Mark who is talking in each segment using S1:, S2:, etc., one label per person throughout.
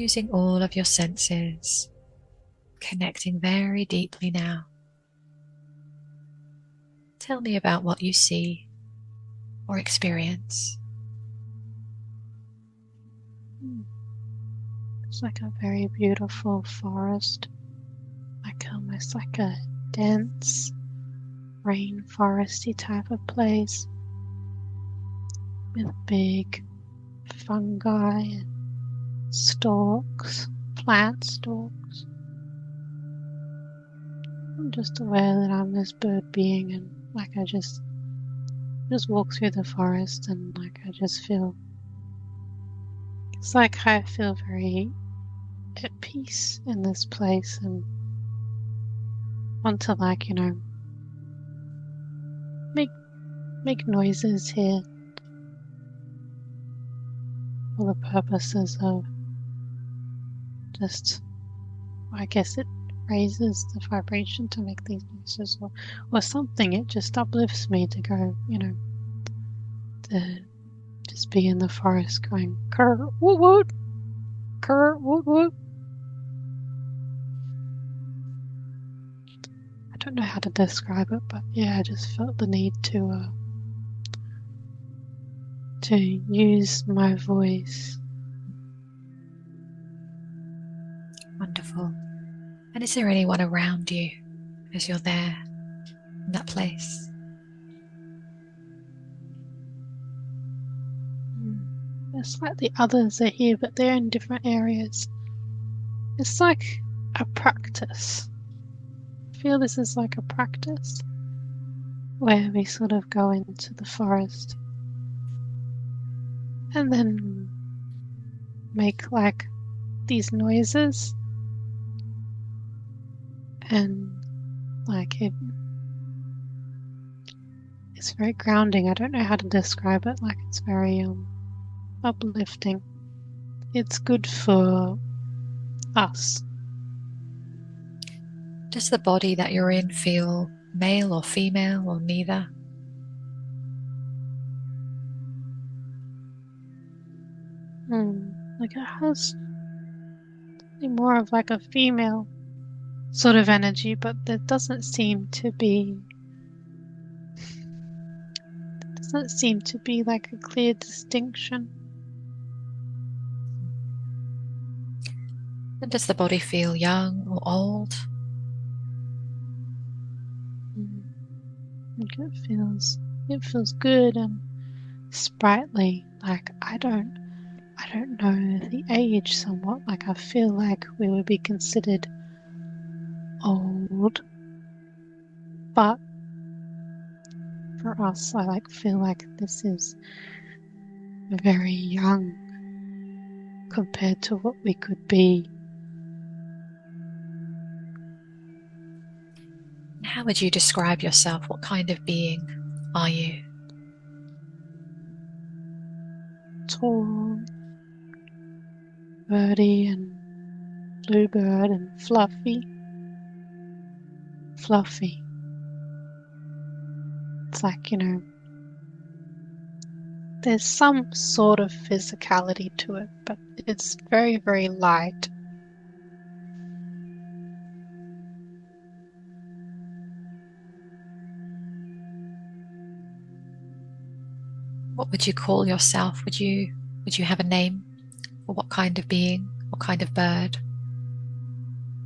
S1: using all of your senses, connecting very deeply now. Tell me about what you see or experience.
S2: It's like a very beautiful forest, like almost like a dense rainforesty type of place with big fungi and stalks, plant stalks. I'm just aware that I'm this bird being, and like I just walk through the forest, and like I just feel, it's like I feel very at peace in this place and want to, like, you know, make noises here for the purposes of just, I guess it raises the vibration to make these noises, or something. It just uplifts me to go, you know, to just be in the forest going kurr woot woot, kurr woot woot. I don't know how to describe it, but yeah, I just felt the need to use my voice.
S1: Wonderful. And is there anyone around you as you're there in that place?
S2: There's slightly others are here, but they're in different areas. It's like a practice. I feel this is like a practice where we sort of go into the forest and then make like these noises, and like it's very grounding. I don't know how to describe it. Like, it's very uplifting. It's good for us.
S1: Does the body that you're in feel male or female or neither?
S2: Like, it has more of like a female sort of energy, but there doesn't seem to be like a clear distinction.
S1: And does the body feel young or old?
S2: It feels good and sprightly. Like, I don't know the age somewhat. Like, I feel like we would be considered old, but for us, I like feel like this is very young compared to what we could be.
S1: How would you describe yourself? What kind of being are you?
S2: Tall, birdie and bluebird, and fluffy. It's like, you know, there's some sort of physicality to it, but it's very, very light.
S1: What would you call yourself? Would you have a name? Or what kind of being? What kind of bird?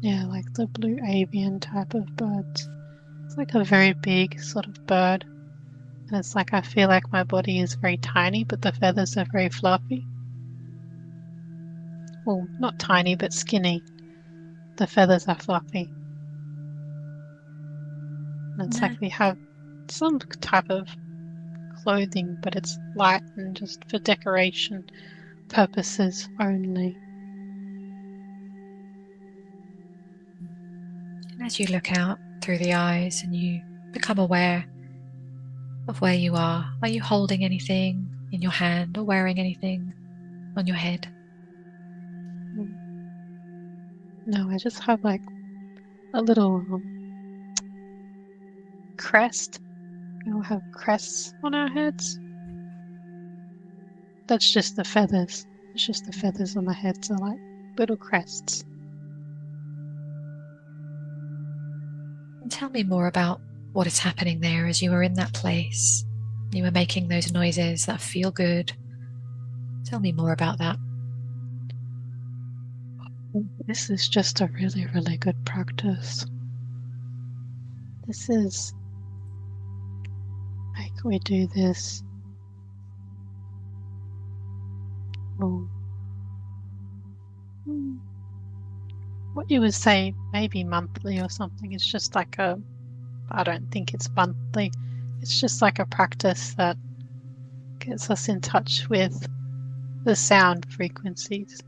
S2: Yeah, like the Blue Avian type of birds. It's like a very big sort of bird. And it's like I feel like my body is very tiny, but the feathers are very fluffy. Well, not tiny, but skinny. The feathers are fluffy. And it's like we have some type of clothing, but it's light and just for decoration purposes only.
S1: And as you look out through the eyes and you become aware of where you are you holding anything in your hand or wearing anything on your head?
S2: No, I just have like a little crest. We all have crests on our heads. That's just the feathers. It's just the feathers on my head. So like little crests.
S1: And tell me more about what is happening there as you were in that place. You were making those noises that feel good. Tell me more about that.
S2: This is just a really, really good practice. This is like we do this. Well, what you would say maybe monthly or something. It's just like I don't think it's monthly. It's just like a practice that gets us in touch with the sound frequencies.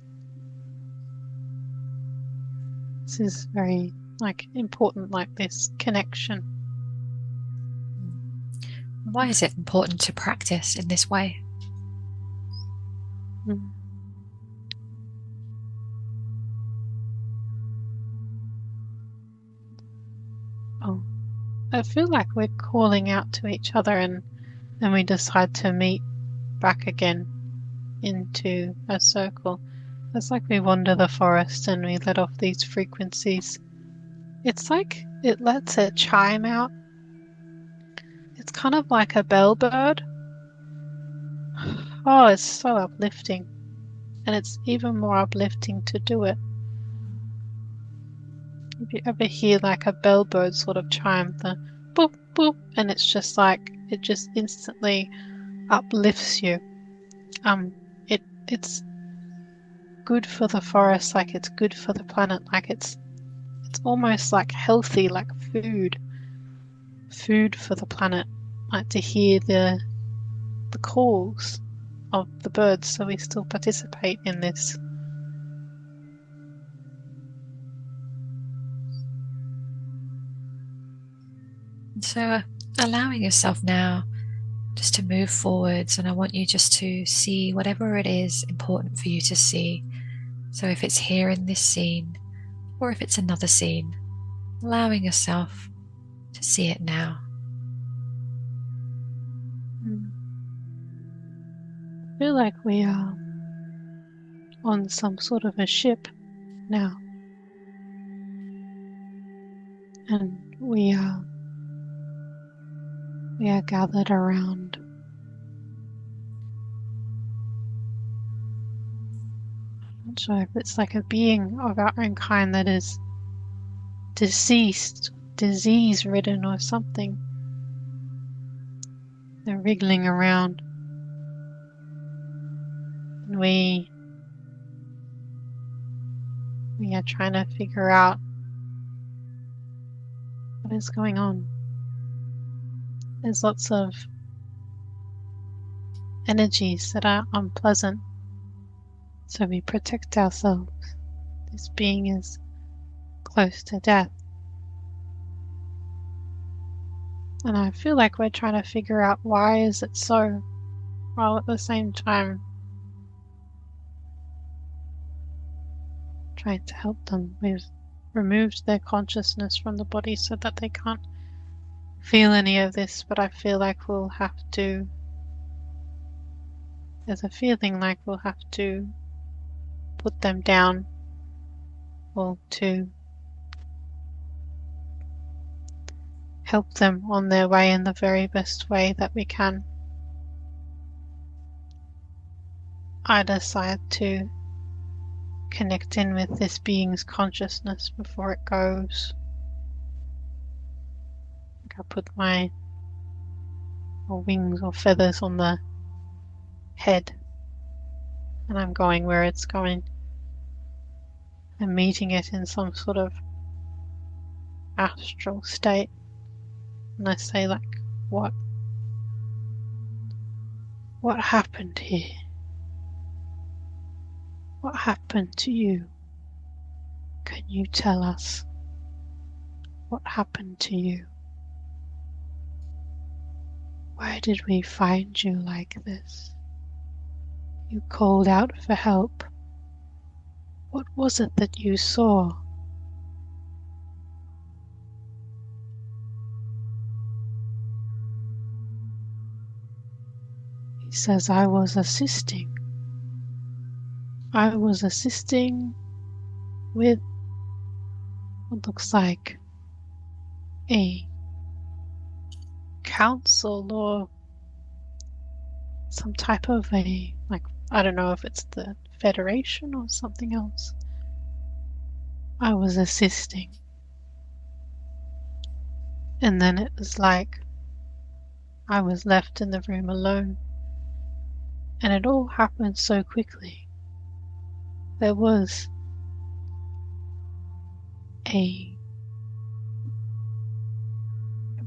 S2: This is very important, like this connection.
S1: Why is it important to practice in this way?
S2: I feel like we're calling out to each other, and then we decide to meet back again into a circle. It's like we wander the forest and we let off these frequencies. It's like it lets it chime out. It's kind of like a bellbird. Oh, it's so uplifting. And it's even more uplifting to do it. If you ever hear like a bellbird sort of chime, the boop boop, and it's just like it just instantly uplifts you. It's good for the forest, like it's good for the planet, like it's almost like healthy, like food for the planet, like to hear the calls of the birds, so we still participate in this.
S1: So allowing yourself now just to move forwards, and I want you just to see whatever it is important for you to see. So if it's here in this scene, or if it's another scene, allowing yourself to see it now.
S2: I feel like we are on some sort of a ship now, and we are gathered around I'm not sure if it's like a being of our own kind that is deceased, disease-ridden or something. They're wriggling around, and we are trying to figure out what is going on. There's lots of energies that are unpleasant, so we protect ourselves. This being is close to death, and I feel like we're trying to figure out why is it so, while at the same time trying to help them. We've removed their consciousness from the body so that they can't feel any of this, but I feel like we'll have to, there's a feeling like we'll have to put them down, or to help them on their way in the very best way that we can. I decide to connect in with this being's consciousness before it goes. I put my wings or feathers on the head, and I'm going where it's going. I'm meeting it in some sort of astral state, and I say, like, what happened here? What happened to you? Can you tell us what happened to you? Why did we find you like this? You called out for help. What was it that you saw? He says, I was assisting with what looks like a council or some type of I don't know if it's the Federation or something else. I was assisting. And then it was like I was left in the room alone. And it all happened so quickly. There was a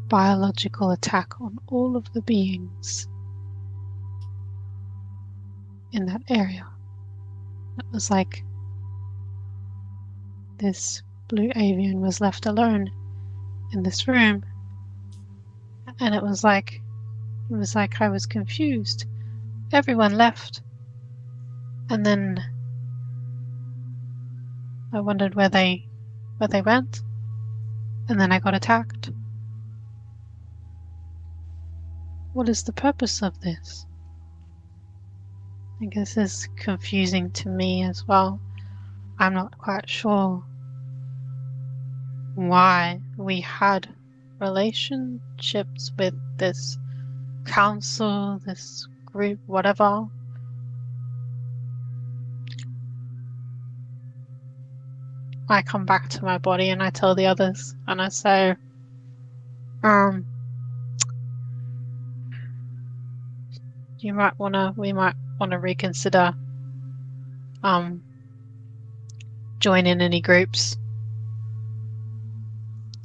S2: biological attack on all of the beings in that area. It was like this Blue Avian was left alone in this room, and it was like I was confused. Everyone left, and then I wondered where they went, and then I got attacked. What is the purpose of this? I guess this is confusing to me as well. I'm not quite sure why we had relationships with this council, this group, whatever. I come back to my body and I tell the others and I say, we might wanna reconsider joining any groups.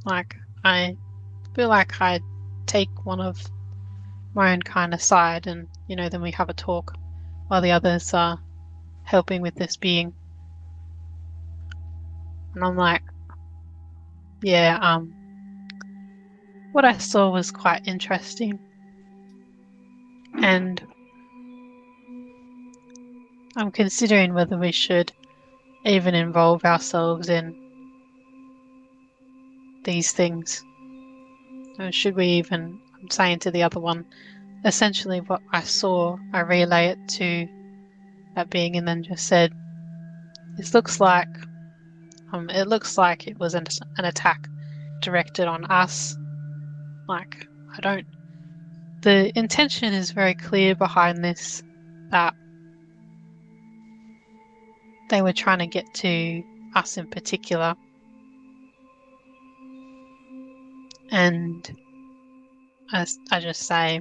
S2: Like, I feel like I take one of my own kind aside and, then we have a talk while the others are helping with this being. And I'm like, yeah, what I saw was quite interesting. And I'm considering whether we should even involve ourselves in these things. Or should we even, I'm saying to the other one, essentially what I saw, I relay it to that being and then just said, it looks like it was an attack directed on us. Like, the intention is very clear behind this, that they were trying to get to us in particular. And as I just say,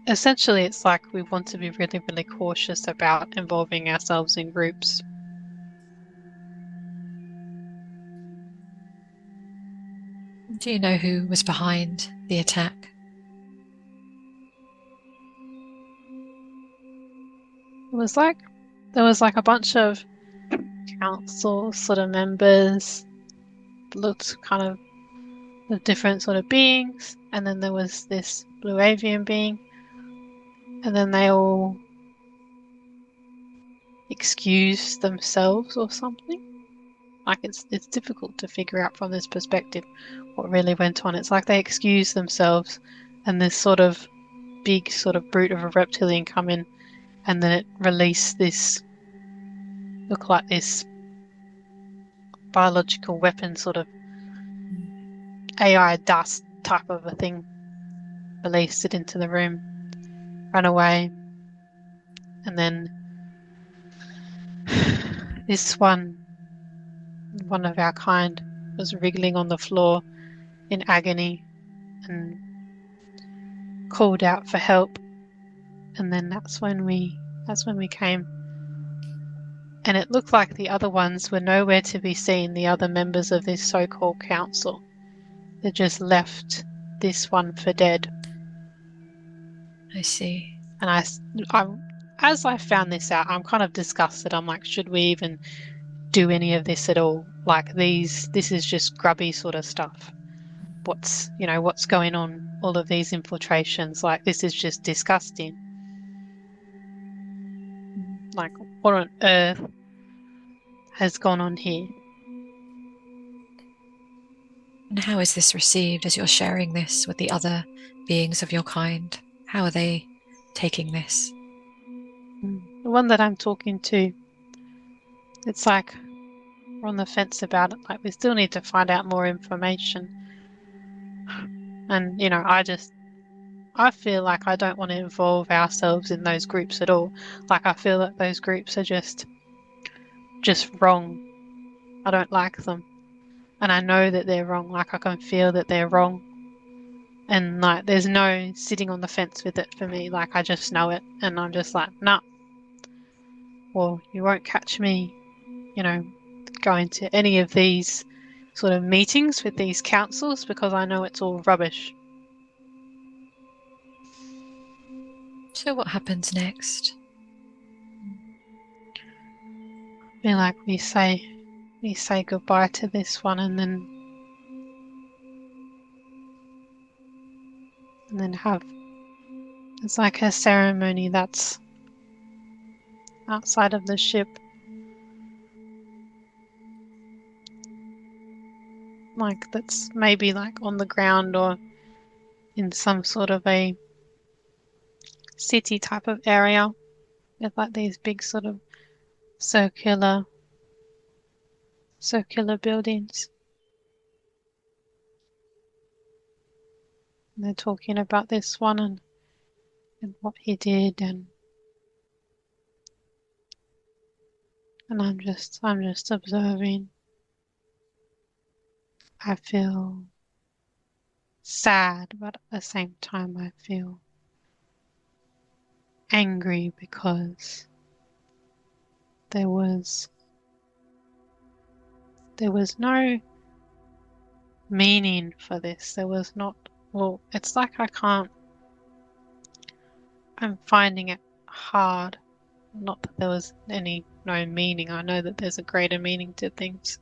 S2: essentially it's like we want to be really, really cautious about involving ourselves in groups.
S1: Do you know who was behind the attack?
S2: There was like a bunch of council sort of members, looked kind of different sort of beings, and then there was this Blue Avian being, and then they all excused themselves or something. Like, it's difficult to figure out from this perspective what really went on. It's like they excused themselves and this sort of big sort of brute of a reptilian come in, and then it released this, look like this biological weapon sort of AI dust type of a thing, released it into the room, ran away, and then this one of our kind was wriggling on the floor in agony and called out for help, and then that's when we came. And it looked like the other ones were nowhere to be seen, the other members of this so-called council. They just left this one for dead.
S1: I see.
S2: And as I found this out, I'm kind of disgusted. I'm like, should we even do any of this at all? Like, this is just grubby sort of stuff. What's going on? All of these infiltrations, like, this is just disgusting. Like, what on earth has gone on here?
S1: And how is this received as you're sharing this with the other beings of your kind? How are they taking this?
S2: The one that I'm talking to, it's like we're on the fence about it. Like we still need to find out more information. And, I feel like I don't want to involve ourselves in those groups at all. Like I feel that those groups are just wrong. I don't like them. And I know that they're wrong. Like I can feel that they're wrong. And like there's no sitting on the fence with it for me. Like I just know it. And I'm just like, nah. Well, you won't catch me, going to any of these sort of meetings with these councils because I know it's all rubbish.
S1: So what happens next?
S2: I feel like we say goodbye to this one and then have, it's like a ceremony that's outside of the ship. Like that's maybe like on the ground or in some sort of a city type of area with like these big sort of circular buildings. And they're talking about this one and what he did and I'm just observing. I feel sad, but at the same time I feel angry because there was no meaning for this. There was not, well, it's like I'm finding it hard. Not that there was no meaning. I know that there's a greater meaning to things.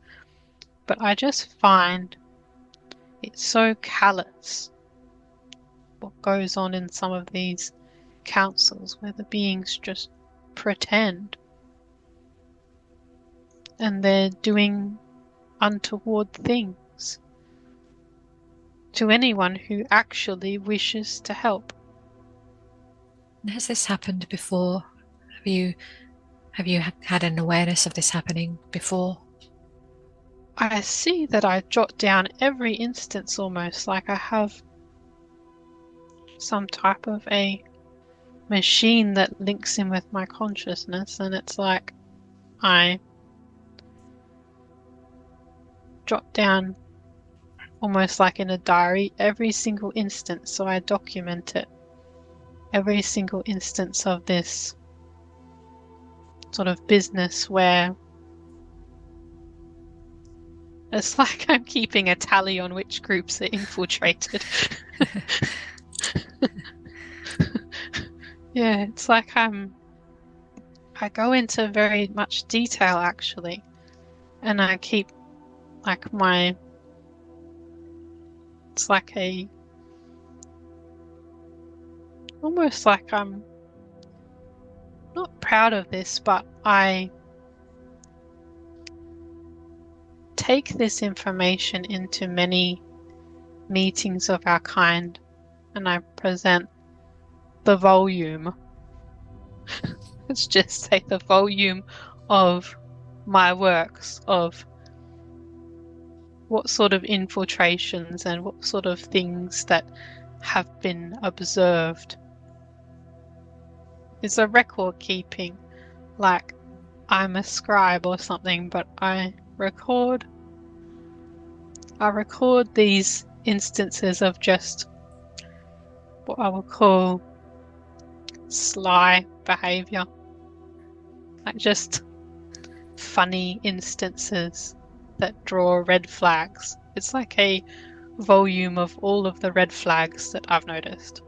S2: But I just find it so callous what goes on in some of these councils where the beings just pretend. And they're doing untoward things to anyone who actually wishes to help.
S1: Has this happened before? Have you had an awareness of this happening before?
S2: I see that I jot down every instance almost, like I have some type of a machine that links in with my consciousness, and it's like I jot down almost like in a diary every single instance, so I document it. Every single instance of this sort of business where it's like I'm keeping a tally on which groups are infiltrated. Yeah, it's like I go into very much detail actually, and I keep like it's like almost like I'm not proud of this, but I take this information into many meetings of our kind and I present the volume. Let's just say the volume of my works, of what sort of infiltrations and what sort of things that have been observed. It's a record keeping, like I'm a scribe or something, but I record these instances of just what I would call sly behavior, like just funny instances that draw red flags. It's like a volume of all of the red flags that I've noticed.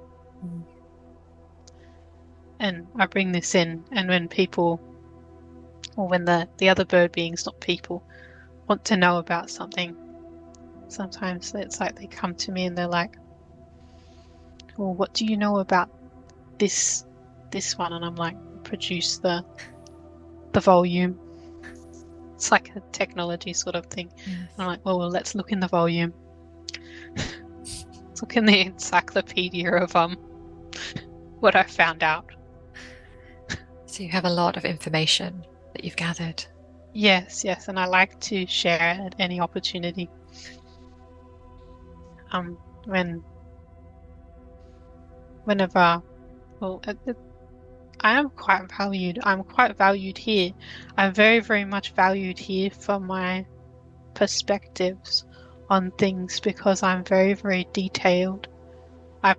S2: And I bring this in, and when people, or when the other bird beings, not people, want to know about something, sometimes it's like they come to me and they're like, well, what do you know about this one? And I'm like, produce the volume. It's like a technology sort of thing.
S1: Yeah.
S2: And I'm like, well, let's look in the volume. Let's look in the encyclopedia of what I found out.
S1: So you have a lot of information that you've gathered.
S2: Yes, and I like to share at any opportunity. Whenever, well, I am quite valued. I'm quite valued here. I'm very, very much valued here for my perspectives on things because I'm very, very detailed. I'm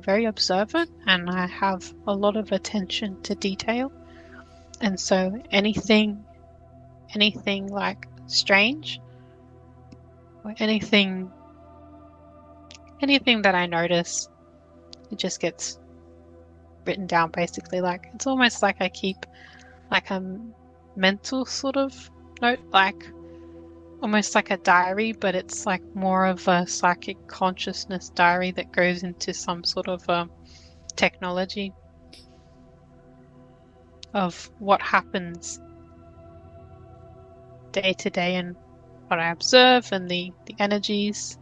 S2: very observant and I have a lot of attention to detail. And so anything like strange or anything that I notice, it just gets written down basically. Like it's almost like I keep like a mental sort of note, like almost like a diary, but it's like more of a psychic consciousness diary that goes into some sort of technology of what happens day to day and what I observe and the energies.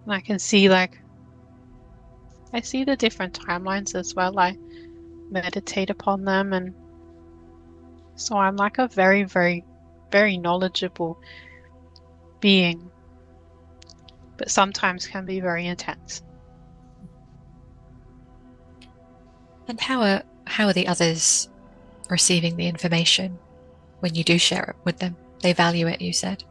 S2: And I can see I see the different timelines as well. I meditate upon them, and so I'm like a very, very, very knowledgeable being, but sometimes can be very intense.
S1: And how are the others receiving the information when you do share it with them? They value it, you said.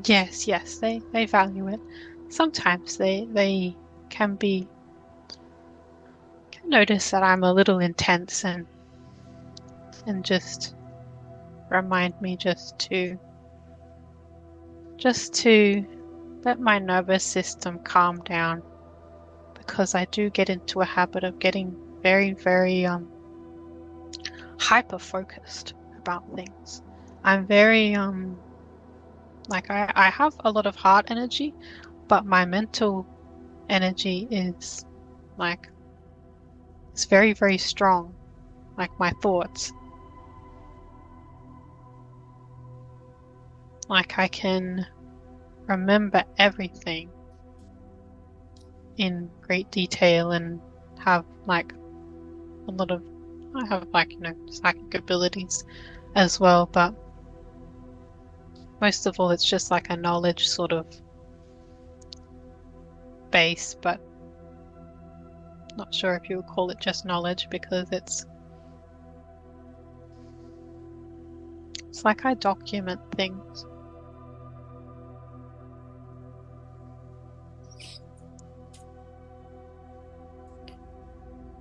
S2: Yes, they value it. Sometimes they can notice that I'm a little intense and just remind me just to let my nervous system calm down, because I do get into a habit of getting very, very hyper focused about things. I'm very I have a lot of heart energy, but my mental energy is it's very, very strong, like my thoughts. Like I can remember everything in great detail and have like a lot of, I have psychic abilities as well, but most of all it's just like a knowledge sort of base, but not sure if you would call it just knowledge, because it's like I document things.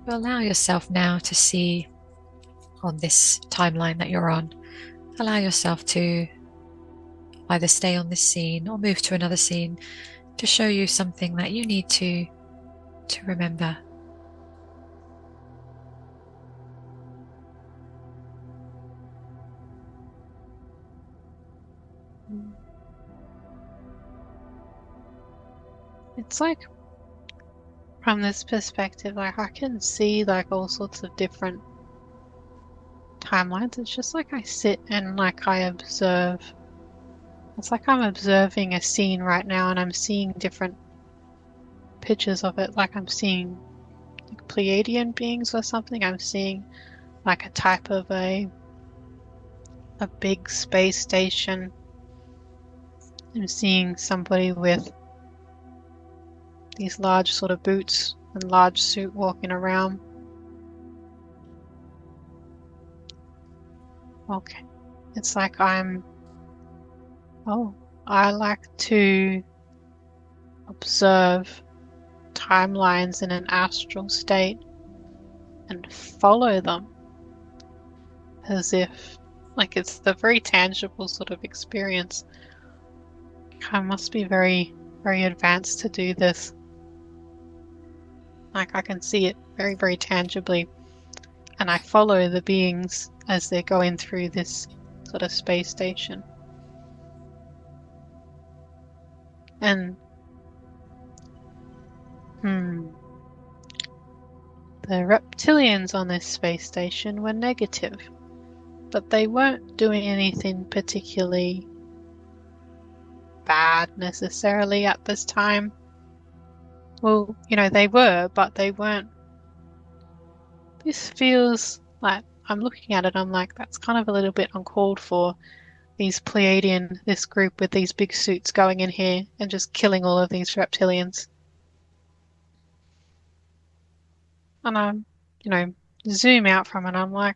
S1: You allow yourself now to see on this timeline that you're on. Allow yourself to either stay on this scene or move to another scene to show you something that you need to remember.
S2: It's like from this perspective, like I can see like all sorts of different timelines. It's just like I sit and like I observe. It's like I'm observing a scene right now and I'm seeing different pictures of it. Like I'm seeing like Pleiadian beings or something. I'm seeing like a type of a big space station. I'm seeing somebody with these large sort of boots and large suit walking around. Okay. It's like I like to observe timelines in an astral state and follow them as if like it's the very tangible sort of experience. I must be very, very advanced to do this. Like I can see it very, very tangibly, and I follow the beings as they're going through this sort of space station. And the reptilians on this space station were negative, but they weren't doing anything particularly bad necessarily at this time. Well, they were, but they weren't this feels like, I'm looking at it, I'm like, that's kind of a little bit uncalled for. These Pleiadian, this group with these big suits going in here and just killing all of these reptilians. And I'm, zoom out from it, I'm like,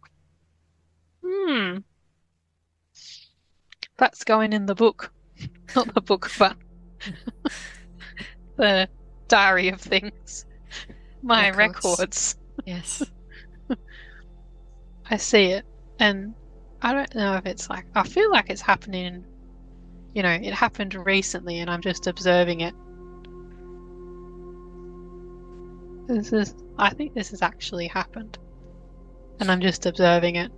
S2: that's going in the book. Not the book, but the diary of things. My records.
S1: Yes.
S2: I see it, and I don't know if it's like, I feel like it's happening, it happened recently and I'm just observing it. I think this has actually happened and I'm just observing it.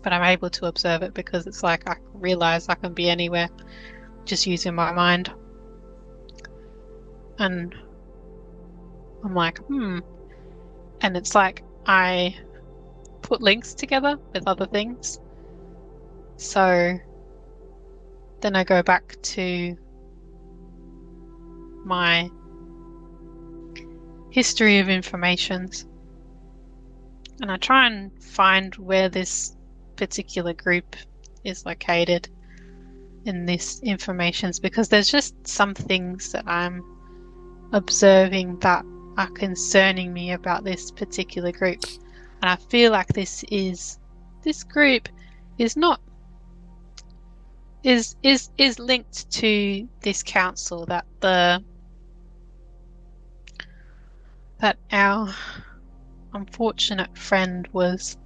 S2: But I'm able to observe it because it's like I realize I can be anywhere just using my mind. And I'm like, and it's like I put links together with other things. So then I go back to my history of informations and I try and find where this particular group is located in this informations, because there's just some things that I'm observing that are concerning me about this particular group. And I feel like this group is not is linked to this council that our unfortunate friend was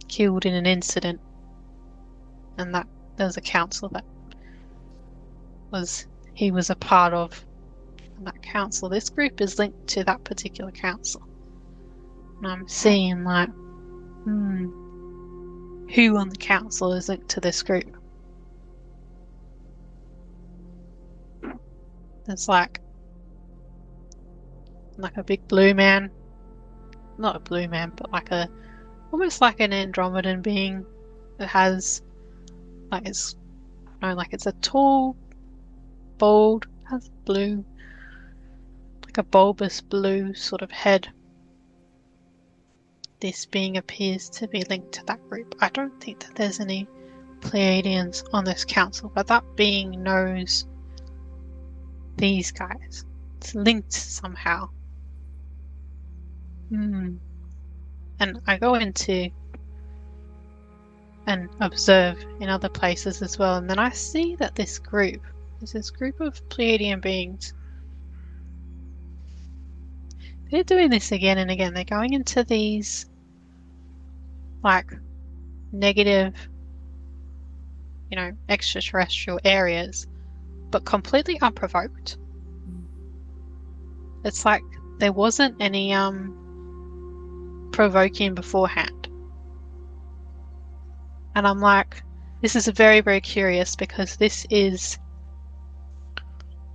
S2: killed in an incident, and that there's a council that he was a part of, and that council, this group is linked to that particular council. And I'm seeing like, who on the council is linked to this group? There's like a big blue man, not a blue man, but like almost like an Andromedan being that has it's a tall, bald, has blue, like a bulbous blue sort of head. This being appears to be linked to that group. I don't think that there's any Pleiadians on this council, but that being knows these guys. It's linked somehow. And I go into and observe in other places as well, and then I see that this group is this group of Pleiadian beings. They're doing this again and again. They're going into these like negative, extraterrestrial areas, but completely unprovoked. It's like there wasn't any provoking beforehand. And I'm like, this is very, very curious, because this is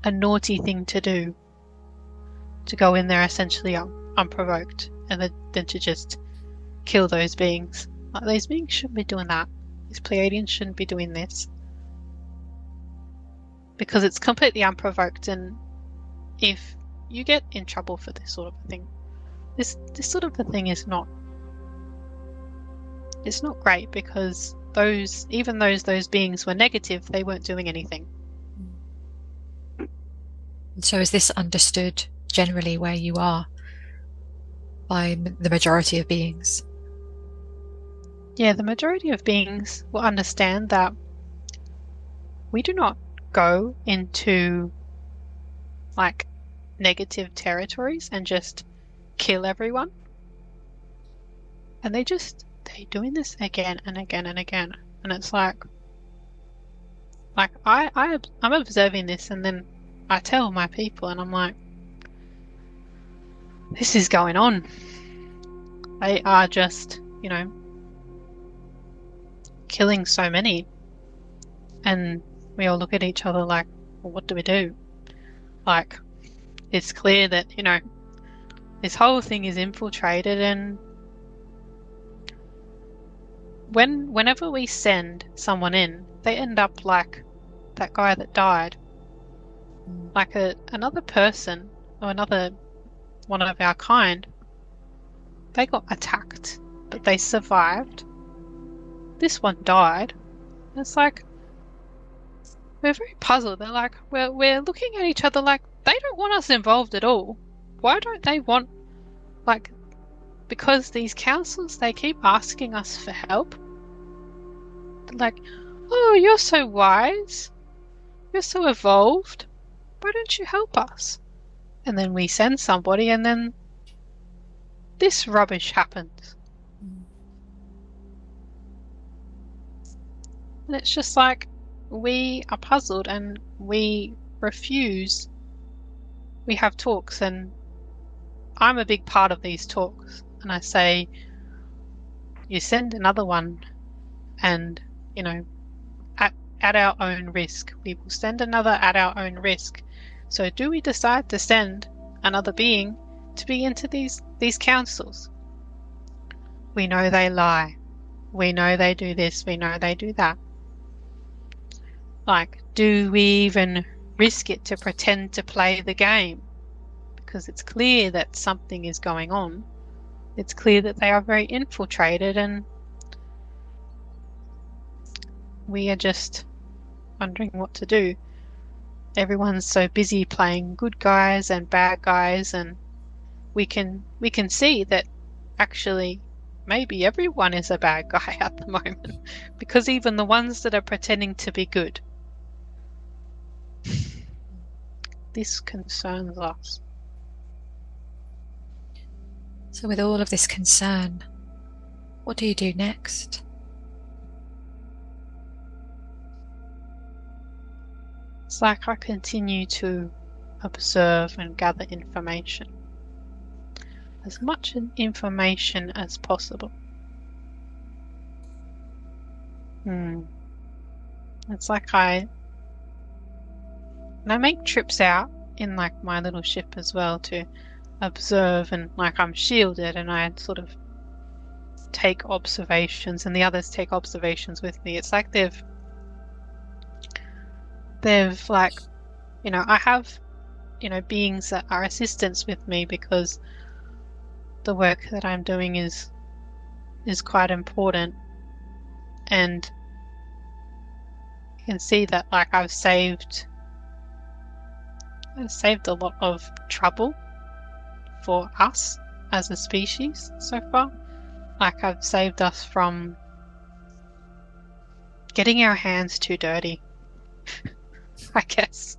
S2: a naughty thing to do, to go in there essentially unprovoked and then to just kill those beings. Like, these beings shouldn't be doing that. These Pleiadians shouldn't be doing this, because it's completely unprovoked. And if you get in trouble for this sort of thing, this sort of a thing is not, it's not great, because those beings were negative, they weren't doing anything.
S1: So is this understood generally where you are by the majority of beings?
S2: Yeah, the majority of beings will understand that we do not go into like negative territories and just kill everyone. And they're doing this again and again and again. And it's like I'm observing this, and then I tell my people, and I'm like, this is going on. They are just, killing so many. And we all look at each other like, well, what do we do? Like, it's clear that, this whole thing is infiltrated, and whenever we send someone in, they end up like that guy that died. Like another person or another one of our kind, they got attacked, but they survived. This one died. It's like, we're very puzzled. They're like, we're looking at each other like, they don't want us involved at all. Why don't they want, like, because these councils, they keep asking us for help. They're like, oh, you're so wise. You're so evolved. Why don't you help us? And then we send somebody, and then this rubbish happens. And it's just like, we are puzzled and we refuse. We have talks, and I'm a big part of these talks. And I say, you send another one, and, you know, at our own risk. We will send another at our own risk. So do we decide to send another being to be into these councils? We know they lie. We know they do this. We know they do that. Like, do we even risk it to pretend to play the game? Because it's clear that something is going on. It's clear that they are very infiltrated, and we are just wondering what to do. Everyone's so busy playing good guys and bad guys, and we can see that actually maybe everyone is a bad guy at the moment, because even the ones that are pretending to be good. This concerns us.
S1: So with all of this concern, what do you do next?
S2: It's like I continue to observe and gather information. As much information as possible. It's like I make trips out in like my little ship as well to observe, and like I'm shielded and I sort of take observations and the others take observations with me. It's like they've like, you know, I have, you know, beings that are assistants with me because the work that I'm doing is quite important, and you can see that like I've saved a lot of trouble for us as a species so far. Like I've saved us from getting our hands too dirty, I guess.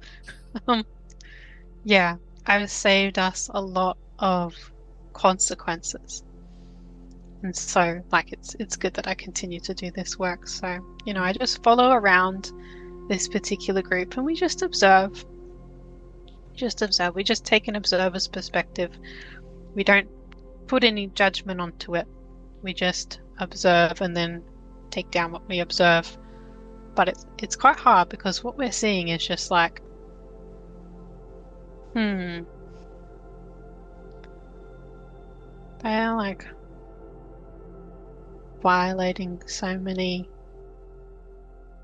S2: Yeah, I've saved us a lot of consequences. And so like it's good that I continue to do this work. So, you know, I just follow around this particular group and we just observe. We just take an observer's perspective. We don't put any judgment onto it. We just observe and then take down what we observe. But it's quite hard because what we're seeing is just like, they're like violating so many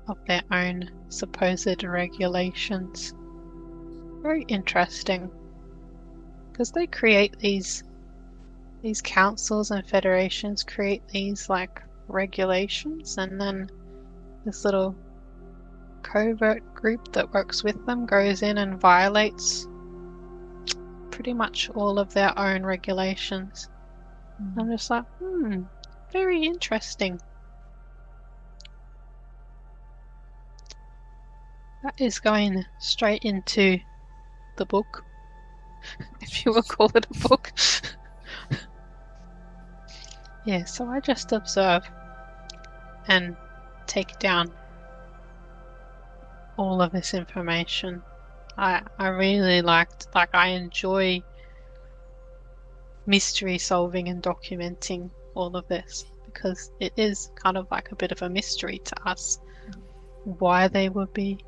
S2: of their own supposed regulations. Very interesting, because they create these councils and federations create these like regulations, and then this little covert group that works with them goes in and violates pretty much all of their own regulations. I'm just like, very interesting. That is going straight into the book, if you will call it a book. Yeah, so I just observe and take down all of this information. I really I enjoy mystery solving and documenting all of this, because it is kind of like a bit of a mystery to us why they would be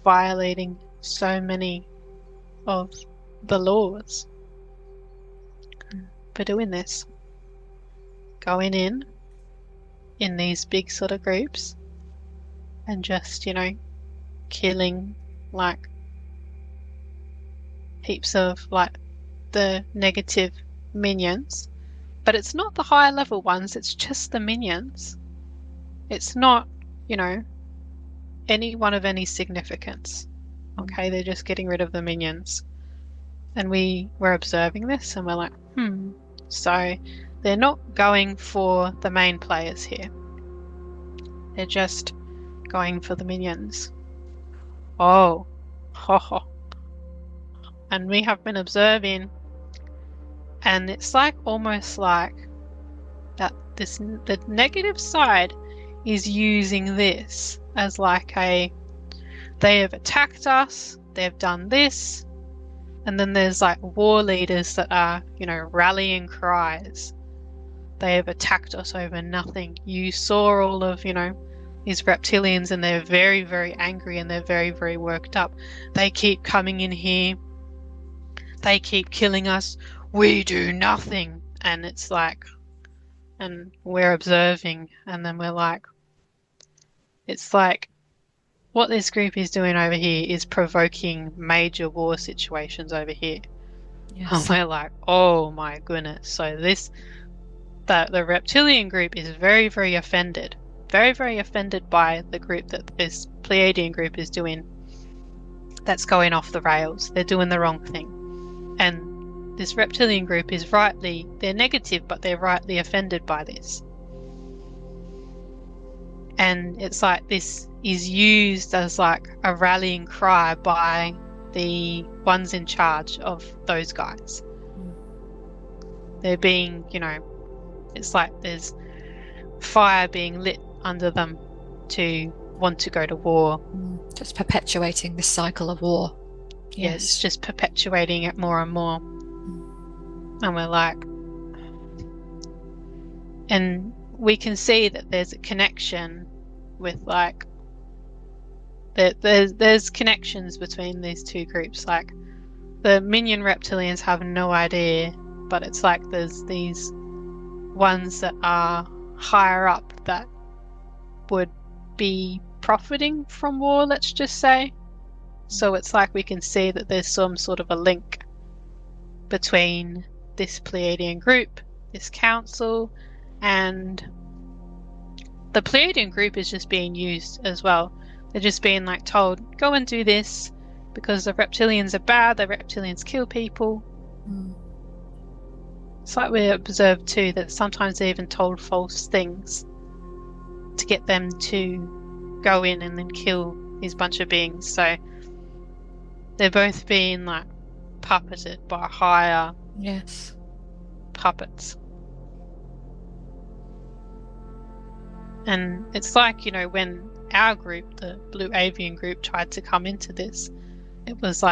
S2: violating so many of the laws for doing this. Going in these big sort of groups and just, you know, killing like heaps of like the negative minions, but it's not the higher level ones, it's just the minions. It's not, anyone of any significance. Okay, they're just getting rid of the minions. And we were observing this and we're like, So they're not going for the main players here. They're just going for the minions. Oh. And we have been observing, and it's almost like that the negative side is using this as they have attacked us, they've done this, and then there's war leaders that are, rallying cries. They have attacked us over nothing. You saw all of, these reptilians, and they're very, very angry and they're very, very worked up. They keep coming in here. They keep killing us. We do nothing. And it's and we're observing, and then we're it's what this group is doing over here is provoking major war situations over here. Yes. And we're oh my goodness. So the reptilian group is very, very offended. Very, very offended by the group that this Pleiadian group is doing. That's going off the rails. They're doing the wrong thing. And this reptilian group is they're negative, but they're rightly offended by this. And it's this is used as a rallying cry by the ones in charge of those guys. They're being, it's there's fire being lit under them to want to go to war.
S1: Just perpetuating the cycle of war.
S2: Yes, just perpetuating it more and more. And we're and we can see that there's a connection with there's connections between these two groups. The minion reptilians have no idea, but it's there's these ones that are higher up that would be profiting from war, let's just say. So it's we can see that there's some sort of a link between this Pleiadian group, this council, and the Pleiadian group is just being used as well. They're just being told, go and do this because the reptilians are bad, the reptilians kill people. It's we observed too that sometimes they're even told false things to get them to go in and then kill these bunch of beings. So they're both being puppeted by higher puppets. And it's when our group, the Blue Avian group, tried to come into this, it was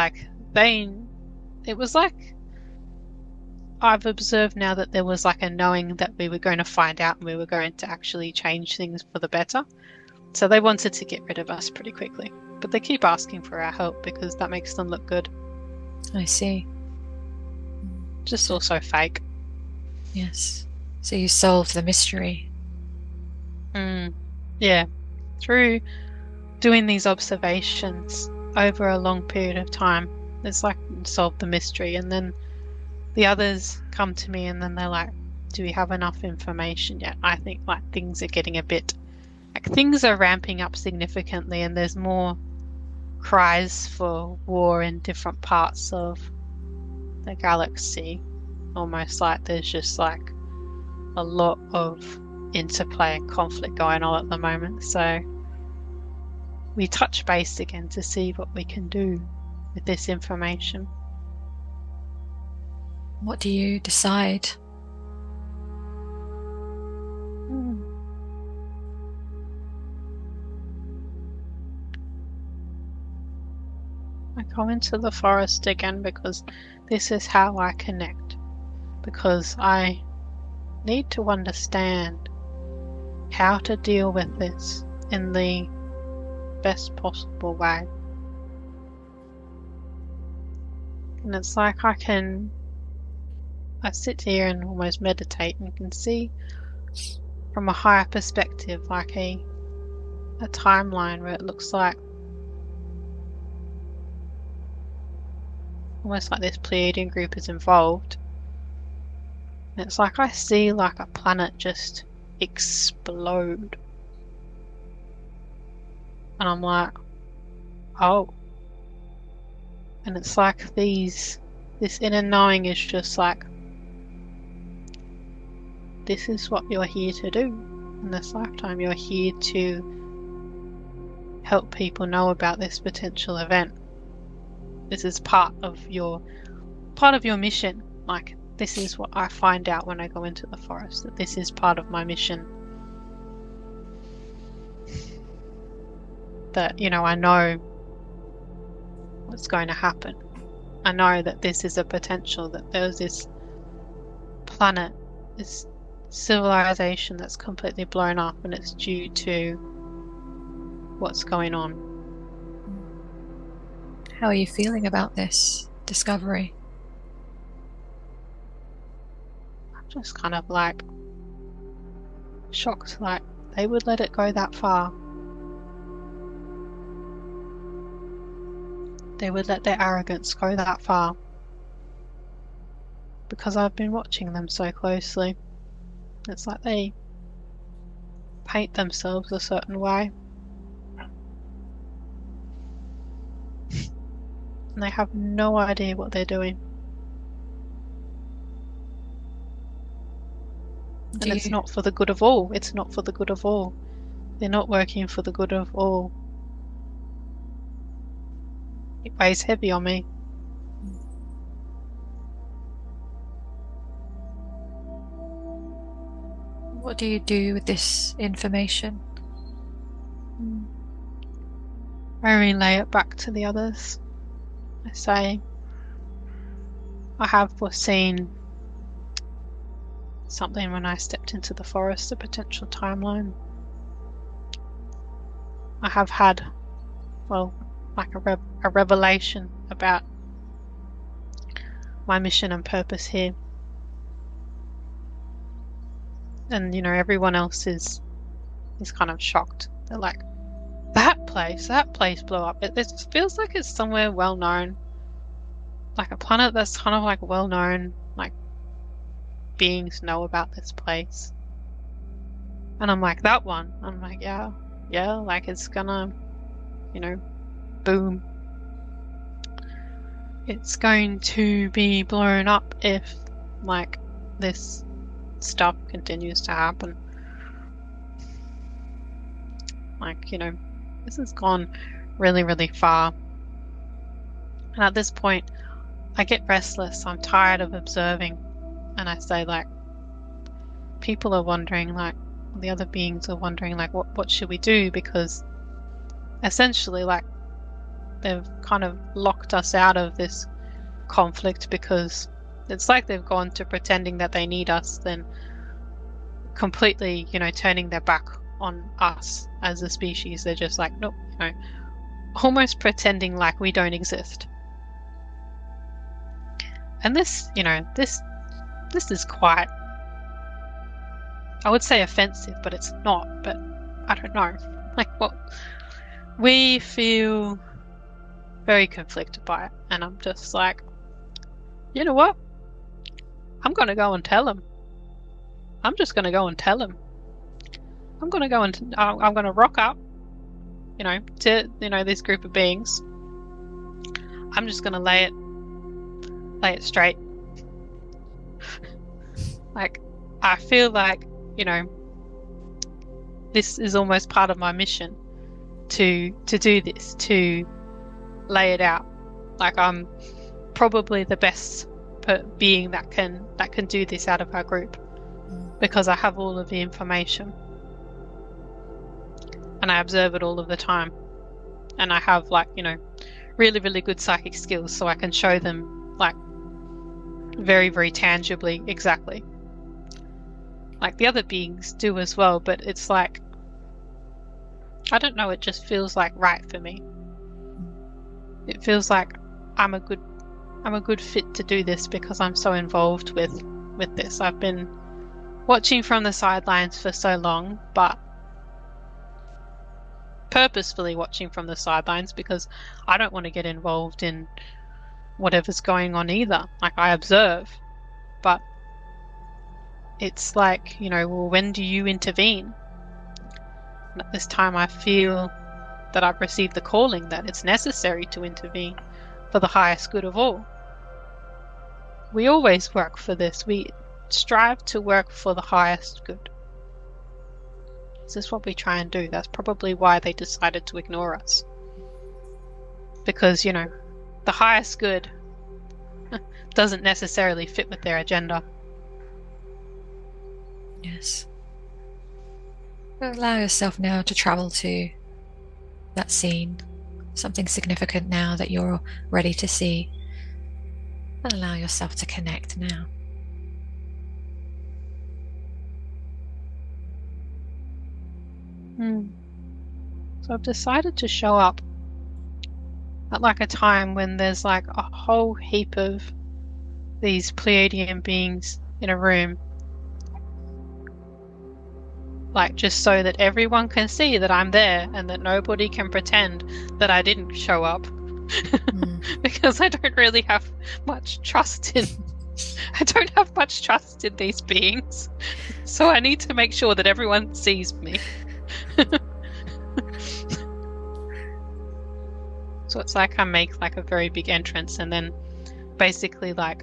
S2: I've observed now that there was a knowing that we were going to find out and we were going to actually change things for the better. So they wanted to get rid of us pretty quickly. But they keep asking for our help because that makes them look good.
S1: I see.
S2: Just also fake.
S1: Yes. So you solved the mystery.
S2: Yeah. Through doing these observations over a long period of time, it's solved the mystery. And then the others come to me and then they're do we have enough information yet? I think things are getting a bit things are ramping up significantly, and there's more cries for war in different parts of the galaxy. Almost there's just a lot of interplay and conflict going on at the moment. So we touch base again to see what we can do with this information.
S1: What do you decide?
S2: I go into the forest again because this is how I connect. Because I need to understand how to deal with this in the best possible way. And it's I sit here and almost meditate and can see from a higher perspective a timeline where it looks almost like this Pleiadian group is involved. And it's like I see like a planet just explode. And I'm like, oh. And it's like this inner knowing is just like, this is what you're here to do in this lifetime. You're here to help people know about this potential event. This is part of your mission. Like, this is what I find out when I go into the forest, that this is part of my mission. That, I know what's going to happen. I know that this is a potential, that there's this planet, this civilization that's completely blown up, and it's due to what's going on.
S1: How are you feeling about this discovery?
S2: I'm just kind of like shocked, like they would let it go that far. They would let their arrogance go that far. Because I've been watching them so closely. It's like they paint themselves a certain way. And they have no idea what they're doing. And it's not for the good of all. It's not for the good of all. They're not working for the good of all. It weighs heavy on me.
S1: What do you do with this information?
S2: I relay it back to the others. I say, I have foreseen something when I stepped into the forest, a potential timeline. I have had, like a revelation about my mission and purpose here. And, everyone else is kind of shocked. They're like, that place blew up. It feels like it's somewhere well known. Like a planet that's kind of like well known, like beings know about this place. And I'm like, that one. I'm like, yeah, like it's gonna, boom. It's going to be blown up if, like, this stuff continues to happen. Like, this has gone really, really far. And at this point, I get restless. I'm tired of observing. And I say, like, people are wondering, like, the other beings are wondering, like, what should we do? Because essentially, like, they've kind of locked us out of this conflict, because it's like they've gone to pretending that they need us, then completely, turning their back on us as a species. They're just like, nope, almost pretending like we don't exist. And this, this is quite, I would say offensive, but it's not. But I don't know. Like, we feel very conflicted by it. And I'm just like, you know what? I'm going to go and tell him. I'm just going to go and tell him. I'm going to go and I'm going to rock up, to, this group of beings. I'm just going to lay it straight. Like, I feel like, this is almost part of my mission to do this, to lay it out. Like, I'm probably the best being that can do this out of our group, because I have all of the information and I observe it all of the time, and I have, like, really, really good psychic skills, so I can show them, like, very, very tangibly exactly. Like the other beings do as well, but it's like, I don't know, it just feels like right for me. It feels like I'm a good fit to do this, because I'm so involved with this. I've been watching from the sidelines for so long, but purposefully watching from the sidelines, because I don't want to get involved in whatever's going on either. Like, I observe, but it's like, well, when do you intervene? And at this time I feel that I've received the calling that it's necessary to intervene for the highest good of all. We always work for this. We strive to work for the highest good. This is what we try and do. That's probably why they decided to ignore us. Because, the highest good doesn't necessarily fit with their agenda.
S1: Yes. Allow yourself now to travel to that scene, something significant now that you're ready to see, and allow yourself to connect now.
S2: So I've decided to show up at like a time when there's like a whole heap of these Pleiadian beings in a room, like just so that everyone can see that I'm there and that nobody can pretend that I didn't show up. Because I don't really have much trust in these beings, so I need to make sure that everyone sees me. So it's like I make like a very big entrance and then basically like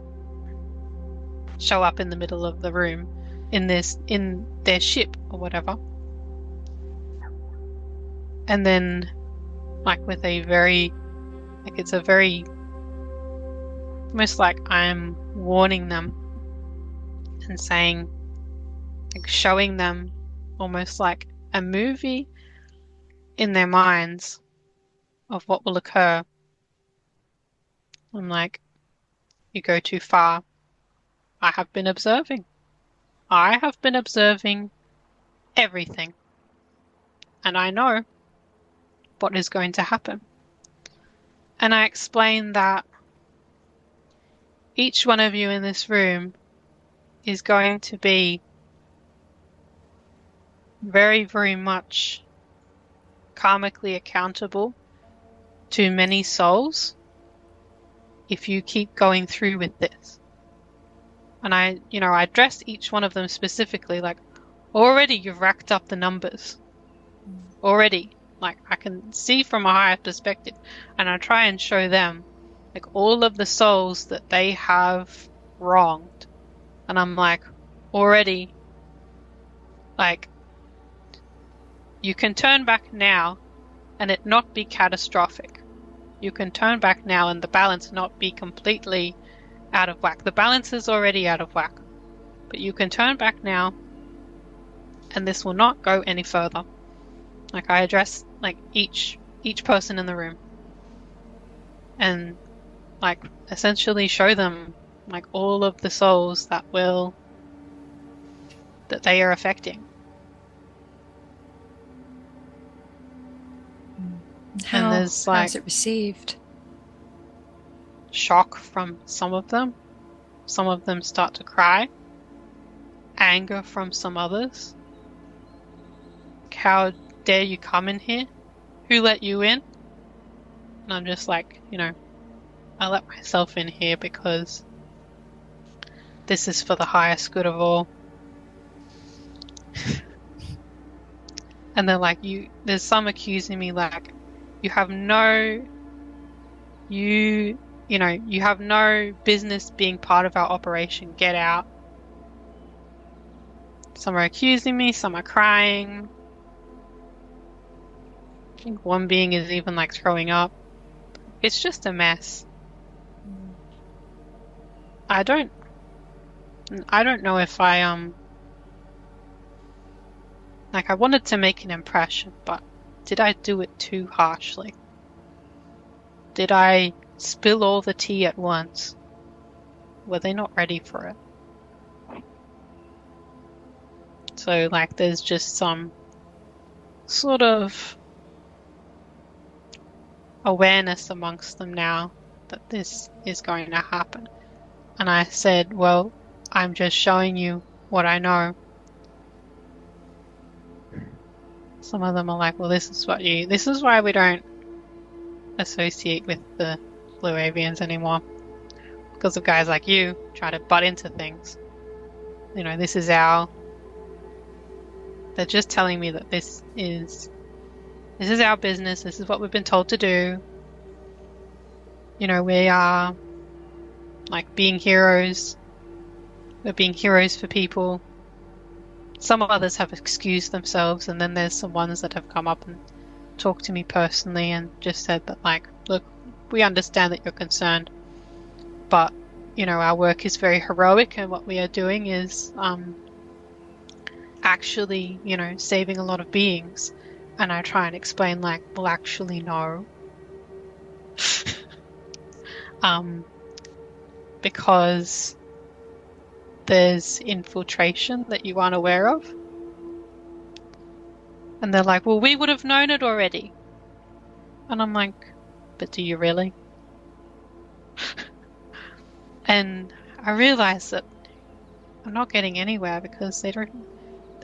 S2: show up in the middle of the room in their ship or whatever, and then like with a very like it's a very almost like I'm warning them and saying, like showing them almost like a movie in their minds of what will occur. I'm like, you go too far. I have been observing everything, and I know what is going to happen. And I explain that each one of you in this room is going to be very, very much karmically accountable to many souls if you keep going through with this. And I address each one of them specifically, like, already you've racked up the numbers. Already. Like, I can see from a higher perspective. And I try and show them, like, all of the souls that they have wronged. And I'm like, already, like, you can turn back now and it not be catastrophic. You can turn back now and the balance not be completely out of whack. The balance is already out of whack. But you can turn back now and this will not go any further. Like, I address like each person in the room and like essentially show them like all of the souls that they are affecting. How's it
S1: received?
S2: Shock from some of them. Some of them start to cry. Anger from some others. How dare you come in here? Who let you in? And I'm just like, I let myself in here because this is for the highest good of all. And they're like, there's some accusing me like, you have no business being part of our operation. Get out. Some are accusing me, some are crying. I think one being is even like throwing up. It's just a mess. I don't know if I like, I wanted to make an impression, but did I do it too harshly? Did I spill all the tea at once? Were they not ready for it? So, like, there's just some sort of awareness amongst them now that this is going to happen. And I said, well, I'm just showing you what I know. Some of them are like, well, this is why we don't associate with the Blue Avians anymore. because of guys like you try to butt into things. You know, this is our... They're just telling me that this is our business, this is what we've been told to do. You know, we are like being heroes. We're being heroes for people. Some others have excused themselves, and then there's some ones that have come up and talked to me personally and just said that, like, look, we understand that you're concerned, but, you know, our work is very heroic, and what we are doing is actually, you know, saving a lot of beings. And I try and explain, like, well, actually, no. Because there's infiltration that you aren't aware of. And they're like, well, we would have known it already. And I'm like, but do you really? And I realize that I'm not getting anywhere because they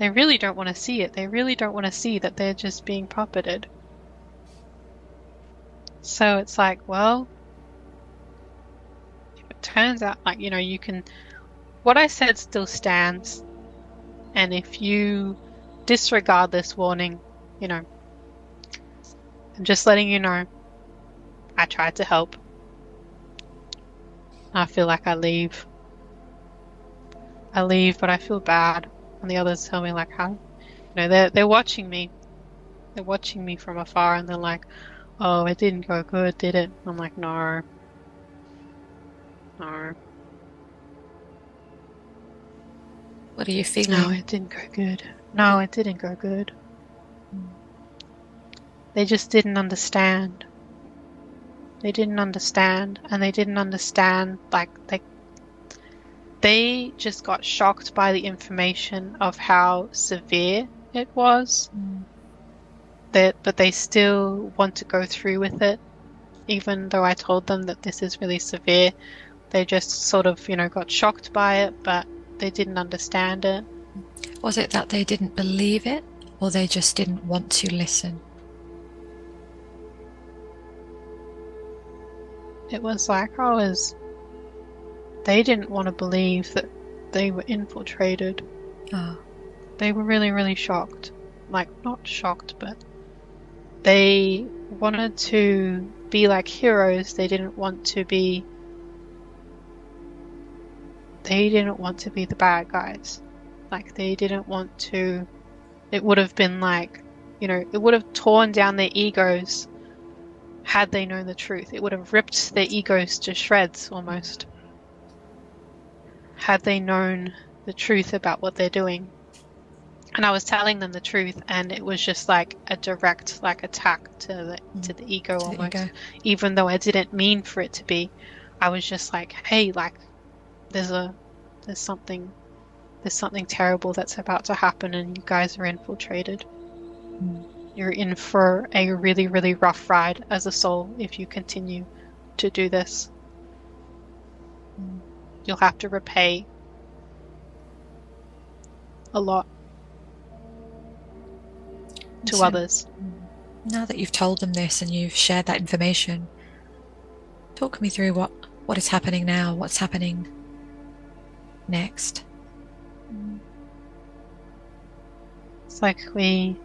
S2: really don't want to see it. They really don't want to see that they're just being puppeted. So it's like, well, if it turns out, like, you know, you can... What I said still stands. And if you disregard this warning, you know, I'm just letting you know, I tried to help. I feel like I leave, but I feel bad. And the others tell me, like, how, you know, they're watching me. They're watching me from afar, and they're like, oh, it didn't go good, did it? I'm like, no.
S1: What are you feeling?
S2: No, it didn't go good. No, it didn't go good. They just didn't understand. They didn't understand, and they didn't understand, like, they just got shocked by the information of how severe it was. But they still want to go through with it, even though I told them that this is really severe. They just sort of, you know, got shocked by it, but they didn't understand it.
S1: Was it that they didn't believe it, or they just didn't want to listen?
S2: It was like they didn't want to believe that they were infiltrated.
S1: Oh.
S2: They were really, really shocked. Like, not shocked, but they wanted to be like heroes. They didn't want to be the bad guys. Like, they didn't want to... It would have been like, you know, it would have torn down their egos had they known the truth. It would have ripped their egos to shreds, almost. Had they known the truth about what they're doing. And I was telling them the truth, and it was just like a direct, like, attack to the ego, almost. Ego. Even though I didn't mean for it to be. I was just like, hey, like, there's something terrible that's about to happen, and you guys are infiltrated. You're in for a really, really rough ride as a soul if you continue to do this. You'll have to repay a lot to others.
S1: Now that you've told them this and you've shared that information, talk me through what is happening now, what's happening next.
S2: It's like we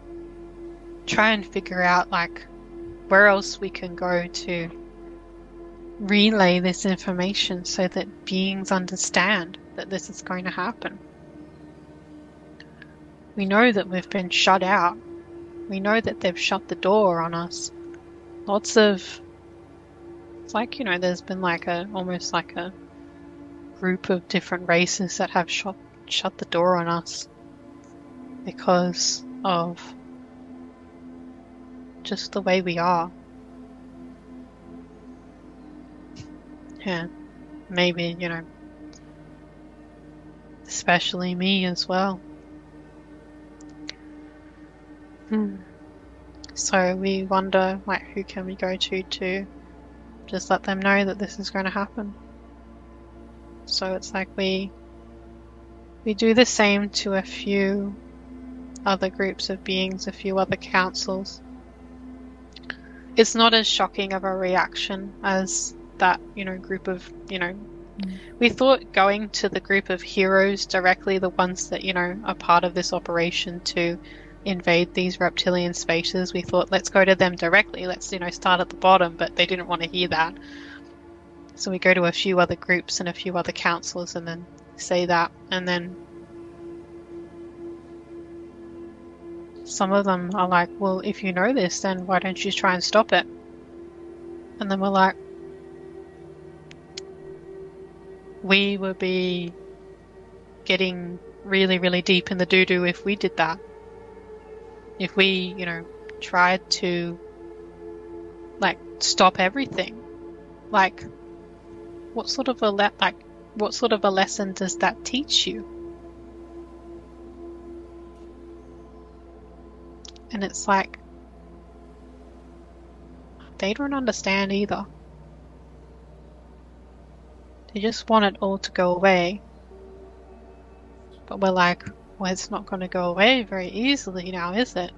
S2: try and figure out, like, where else we can go to relay this information so that beings understand that this is going to happen. We know that we've been shut out. We know that they've shut the door on us. It's like, you know, there's been like almost like a group of different races that have shut the door on us because of just the way we are. Yeah, maybe, you know, especially me as well. So we wonder, like, who can we go to just let them know that this is going to happen. So it's like we do the same to a few other groups of beings, a few other councils. It's not as shocking of a reaction as that, you know, group of, you know, We thought going to the group of heroes directly, the ones that, are part of this operation to invade these reptilian spaces, we thought, let's go to them directly, let's, start at the bottom, but they didn't want to hear that. So we go to a few other groups and a few other councils and then say that, and then some of them are like, well, if you know this, then why don't you try and stop it? And then we're like, we would be getting really, really deep in the doo-doo if we did that. If we, tried to, stop everything. What sort of a lesson does that teach you? And it's like, they don't understand either. They just want it all to go away. But we're like, well, it's not going to go away very easily now, is it?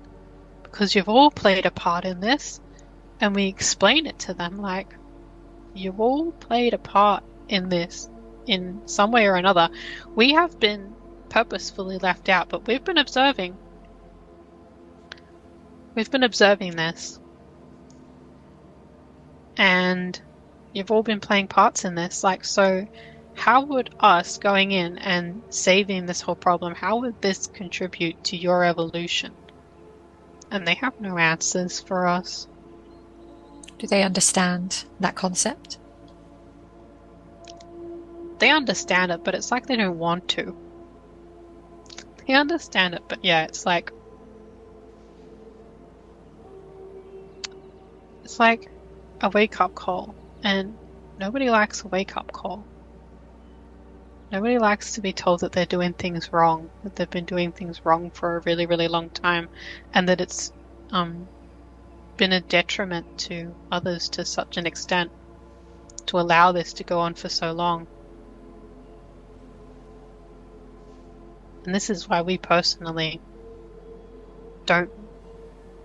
S2: Because you've all played a part in this. And we explain it to them like, you've all played a part in this in some way or another. We have been purposefully left out, but we've been observing. We've been observing this. And you've all been playing parts in this. So how would us going in and saving this whole problem, how would this contribute to your evolution? And they have no answers for us.
S1: Do they understand that concept?
S2: They understand it, but it's like they don't want to. They understand it, but yeah, it's like a wake-up call, and nobody likes a wake-up call. Nobody likes to be told that they're doing things wrong, that they've been doing things wrong for a really, really long time, and that it's been a detriment to others to such an extent to allow this to go on for so long. And this is why we personally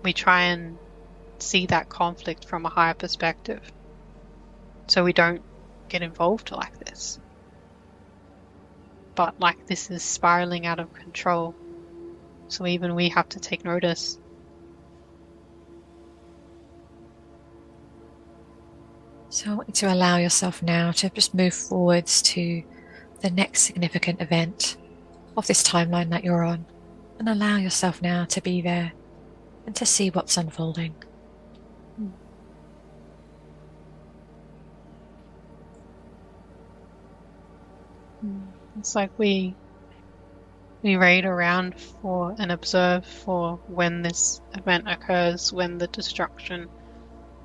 S2: we try and see that conflict from a higher perspective, so we don't get involved like this. But this is spiraling out of control, so even we have to take notice.
S1: So I want you to allow yourself now to just move forwards to the next significant event of this timeline that you're on, and allow yourself now to be there and to see what's unfolding.
S2: It's like we raid around for and observe for when this event occurs, when the destruction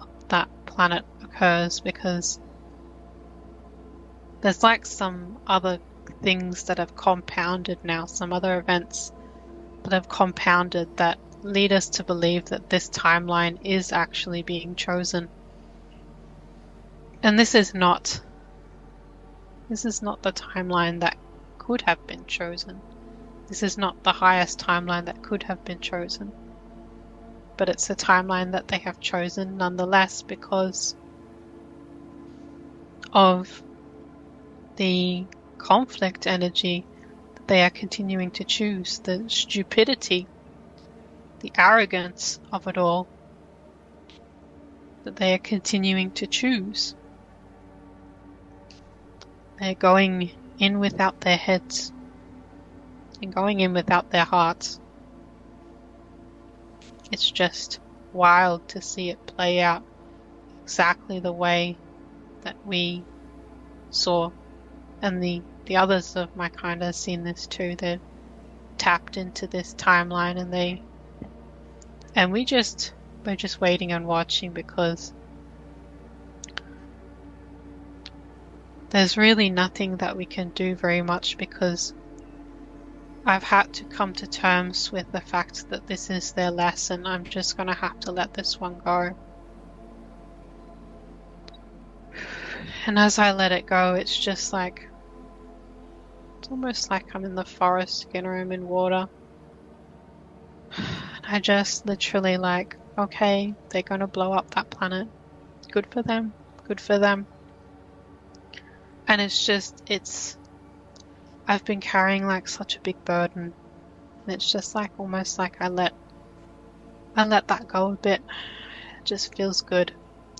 S2: of that planet occurs, because there's some other things that have compounded now, some other events that have compounded that lead us to believe that this timeline is actually being chosen. And this is not the timeline that could have been chosen. This is not the highest timeline that could have been chosen. But it's a timeline that they have chosen nonetheless because of the conflict energy that they are continuing to choose, the stupidity, the arrogance of it all that they are continuing to choose. They're going in without their heads and going in without their hearts. It's just wild to see it play out exactly the way that we saw. And the others of my kind have seen this too. They're tapped into this timeline, and we're just waiting and watching, because there's really nothing that we can do very much, because I've had to come to terms with the fact that this is their lesson. I'm just going to have to let this one go. And as I let it go, it's just it's almost like I'm in the forest again, or I'm in water. And I just literally okay, they're going to blow up that planet. Good for them. Good for them. And I've been carrying like such a big burden, and it's just like almost like I let that go a bit. It just feels good,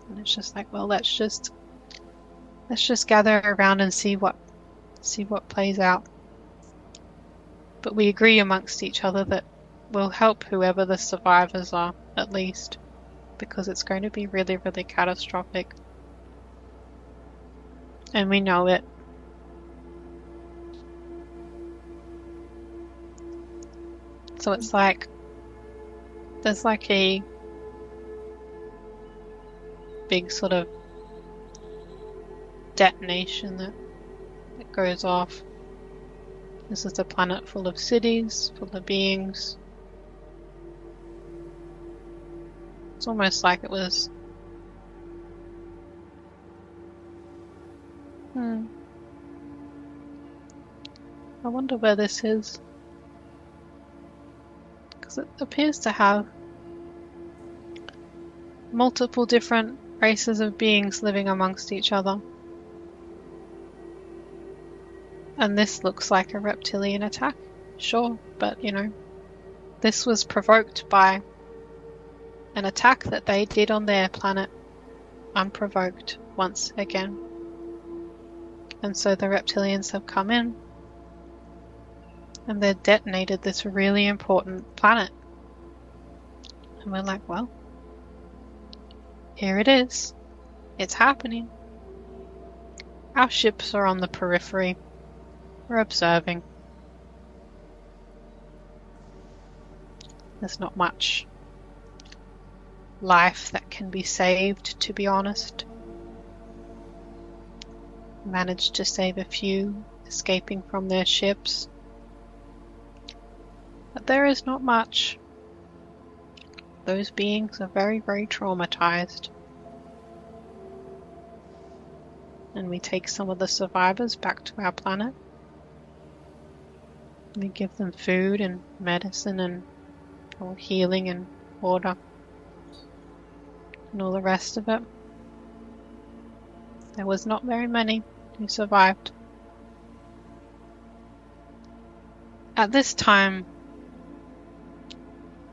S2: and it's just like, well, let's just gather around and see what plays out. But we agree amongst each other that we'll help whoever the survivors are, at least, because it's going to be really, really catastrophic, and we know it. So it's like there's like a big sort of detonation that goes off. This is a planet full of cities, full of beings. It's almost like it was I wonder where this is, because it appears to have multiple different races of beings living amongst each other. And this looks like a reptilian attack, sure, but you know, this was provoked by an attack that they did on their planet, unprovoked once again. And so the reptilians have come in and they've detonated this really important planet. And we're like, well, here it is. It's happening. Our ships are on the periphery. We're observing. There's not much life that can be saved, to be honest. Managed to save a few, escaping from their ships. But there is not much. Those beings are very, very traumatized. And we take some of the survivors back to our planet. We give them food and medicine and all healing and water and all the rest of it. There was not very many who survived. At this time,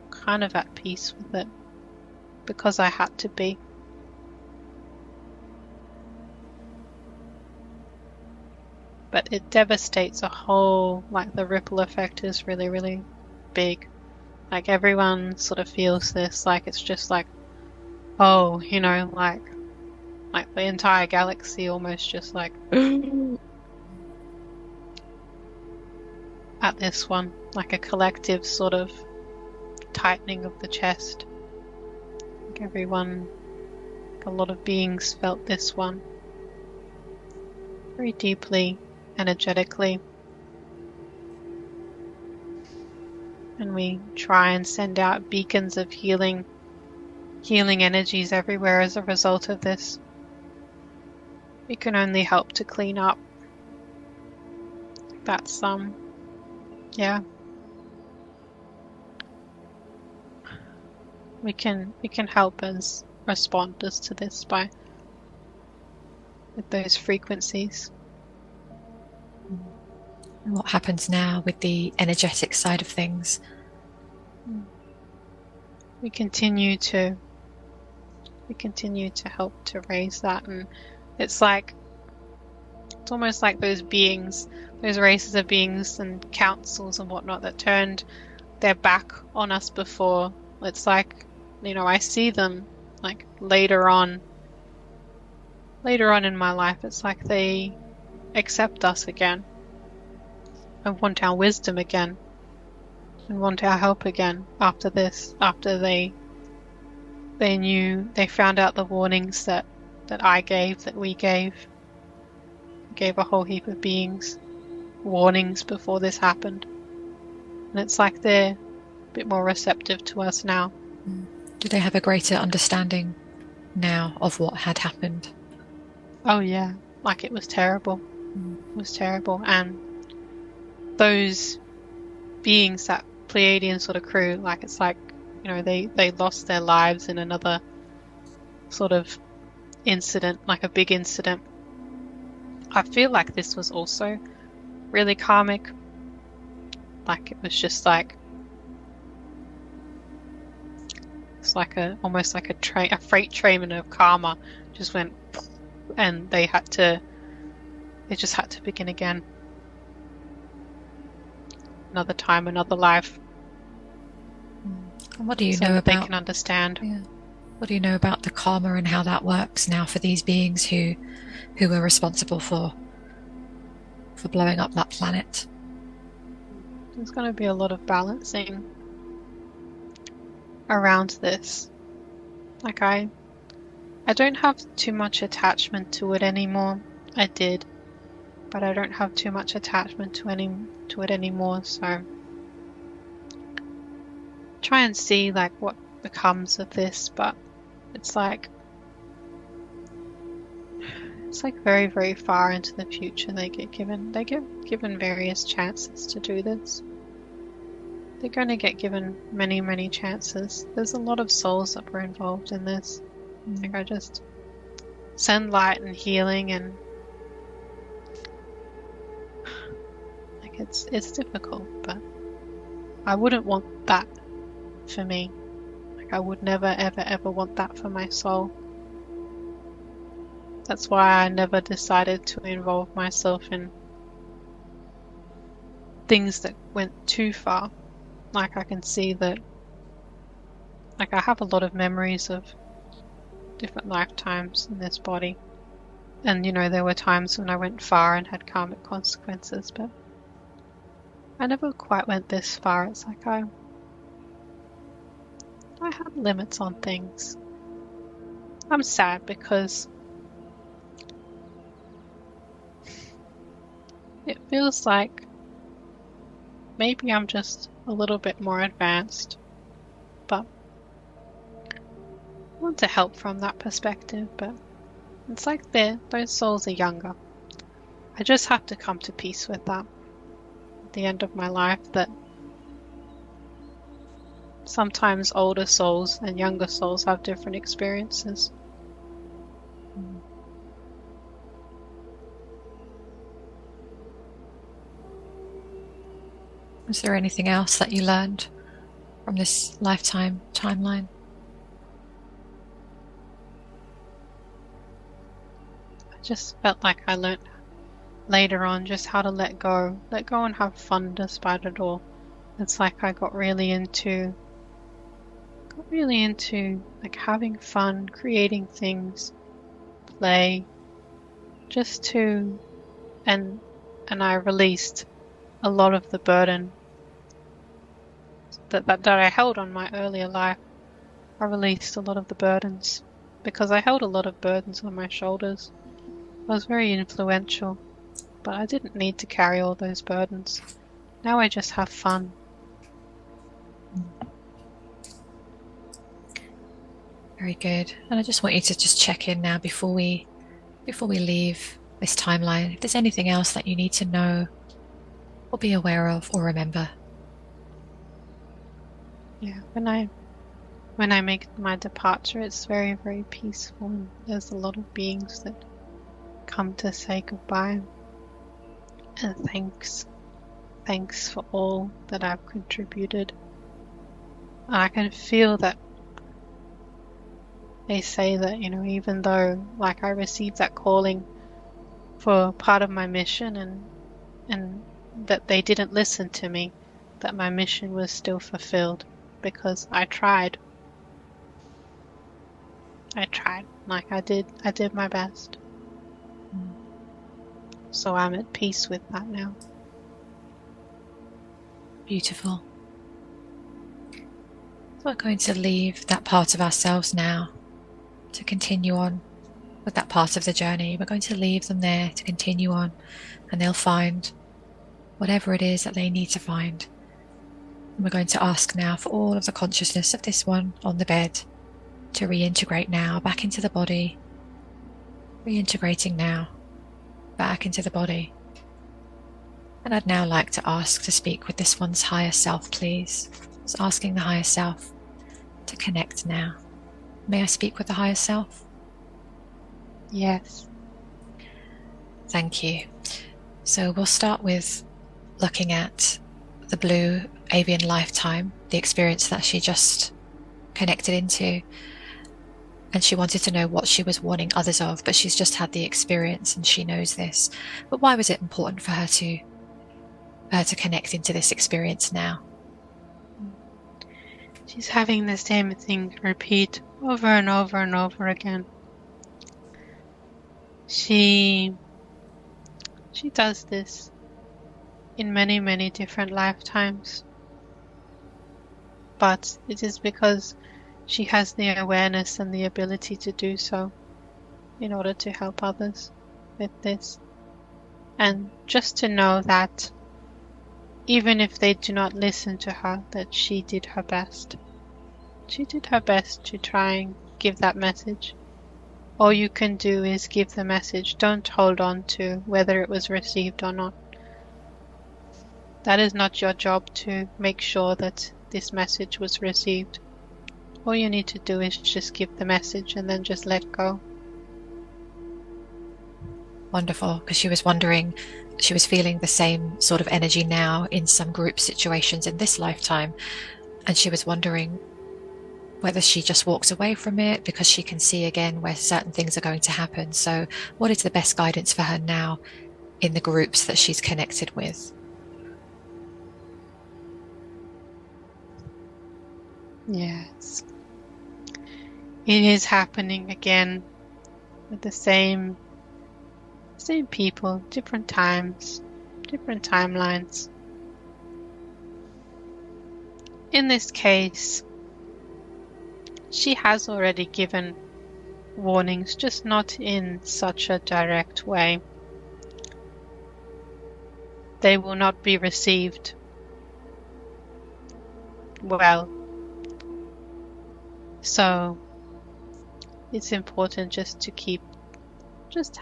S2: kind of at peace with it, because I had to be. But it devastates a whole, like the ripple effect is really, really big. Like everyone sort of feels this, like it's just like, oh, you know, like the entire galaxy almost just like at this one, like a collective sort of tightening of the chest. Like everyone, a lot of beings felt this one very deeply, energetically. And we try and send out beacons of healing energies everywhere as a result of this. We can only help to clean up. That's yeah. We can help as responders to this with those frequencies.
S1: And what happens now with the energetic side of things?
S2: We continue to help to raise that, and it's almost like those beings, those races of beings and councils and whatnot that turned their back on us before. It's like, you know, I see them like later on in my life. It's like they accept us again and want our wisdom again and want our help again after this, after they found out the warnings that I gave, that we gave a whole heap of beings warnings before this happened. And it's like they're a bit more receptive to us now.
S1: Do they have a greater understanding now of what had happened?
S2: Oh yeah, like it was terrible. It was terrible. And those beings, that Pleiadian sort of crew, like it's like, you know, they lost their lives in another sort of incident, like a big incident I feel like this was also really karmic. Like it was just like, it's like almost like a freight train of karma just went, and they just had to begin again. Another time, another life.
S1: And what do you
S2: so
S1: know
S2: that
S1: about?
S2: They can understand.
S1: Yeah. What do you know about the karma and how that works now for these beings who were responsible for blowing up that planet?
S2: There's going to be a lot of balancing around this. Like I don't have too much attachment to it anymore. I did, but I don't have too much attachment to it anymore. So try and see like what becomes of this, but it's like very, very far into the future. They get given various chances to do this. They're going to get given many, many chances. There's a lot of souls that were involved in this. Like I just send light and healing, and like it's difficult, but I wouldn't want that for me. Like I would never, ever, ever want that for my soul. That's why I never decided to involve myself in things that went too far. Like I can see that, like I have a lot of memories of different lifetimes in this body. And you know, there were times when I went far and had karmic consequences, but I never quite went this far. It's like I have limits on things. I'm sad because it feels like maybe I'm just a little bit more advanced, but I want to help from that perspective, but it's like those souls are younger. I just have to come to peace with that at the end of my life, that sometimes older souls and younger souls have different experiences.
S1: Was there anything else that you learned from this lifetime timeline?
S2: I just felt like I learnt later on just how to let go and have fun despite it all. It's like I got really into like having fun, creating things, play, just to, and I released a lot of the burden that I held on my earlier life. I released a lot of the burdens because I held a lot of burdens on my shoulders. I was very influential, but I didn't need to carry all those burdens. Now I just have fun.
S1: Very good. And I just want you to just check in now before we leave this timeline. If there's anything else that you need to know or be aware of or remember.
S2: Yeah, when I make my departure, it's very, very peaceful, and there's a lot of beings that come to say goodbye and thanks for all that I've contributed. And I can feel that they say that, you know, even though like I received that calling for part of my mission, and that they didn't listen to me, that my mission was still fulfilled because I tried. Like I did my best. So I'm at peace with that now.
S1: Beautiful. So we're going to leave that part of ourselves now to continue on with that part of the journey. We're going to leave them there to continue on, and they'll find whatever it is that they need to find. And we're going to ask now for all of the consciousness of this one on the bed to reintegrate now back into the body, reintegrating now back into the body. And I'd now like to ask to speak with this one's higher self, please. Just asking the higher self to connect now. May I speak with the higher self?
S2: Yes.
S1: Thank you. So we'll start with looking at the Blue Avian lifetime, the experience that she just connected into. And she wanted to know what she was warning others of, but she's just had the experience and she knows this. But why was it important for her to connect into this experience now?
S2: She's having the same thing repeat over and over and over again. She does this in many, many different lifetimes. But it is because she has the awareness and the ability to do so in order to help others with this. And just to know that even if they do not listen to her, that she did her best. She did her best to try and give that message. All you can do is give the message. Don't hold on to whether it was received or not. That is not your job to make sure that this message was received. All you need to do is just give the message and then just let go.
S1: Wonderful, because she was wondering, she was feeling the same sort of energy now in some group situations in this lifetime, and she was wondering whether she just walks away from it because she can see again where certain things are going to happen. So what is the best guidance for her now in the groups that she's connected with?
S2: Yes. It is happening again with the same people, different times, different timelines. In this case, she has already given warnings, just not in such a direct way. They will not be received well. So it's important just to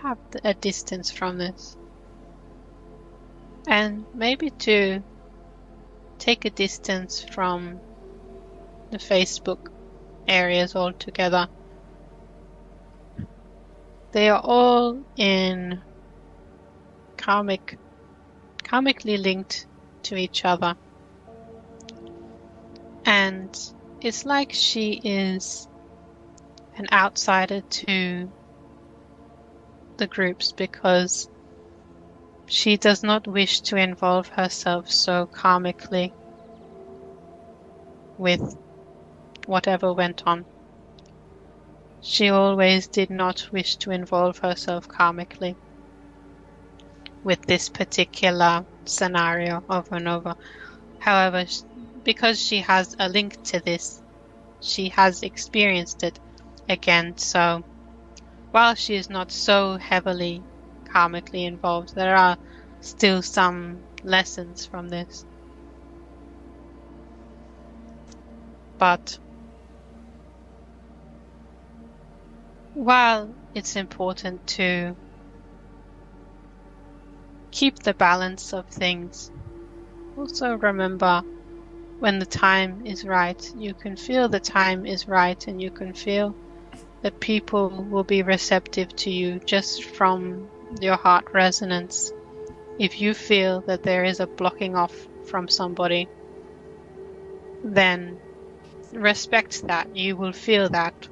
S2: have a distance from this. And maybe to take a distance from the Facebook areas altogether. They are all in karmically linked to each other. And it's like she is an outsider to the groups because she does not wish to involve herself so karmically with whatever went on. She always did not wish to involve herself karmically with this particular scenario over and over. However, because she has a link to this, she has experienced it again. So while she is not so heavily karmically involved, there are still some lessons from this. But while it's important to keep the balance of things, also remember when the time is right. You can feel the time is right, and you can feel that people will be receptive to you just from your heart resonance. If you feel that there is a blocking off from somebody, then respect that. You will feel that.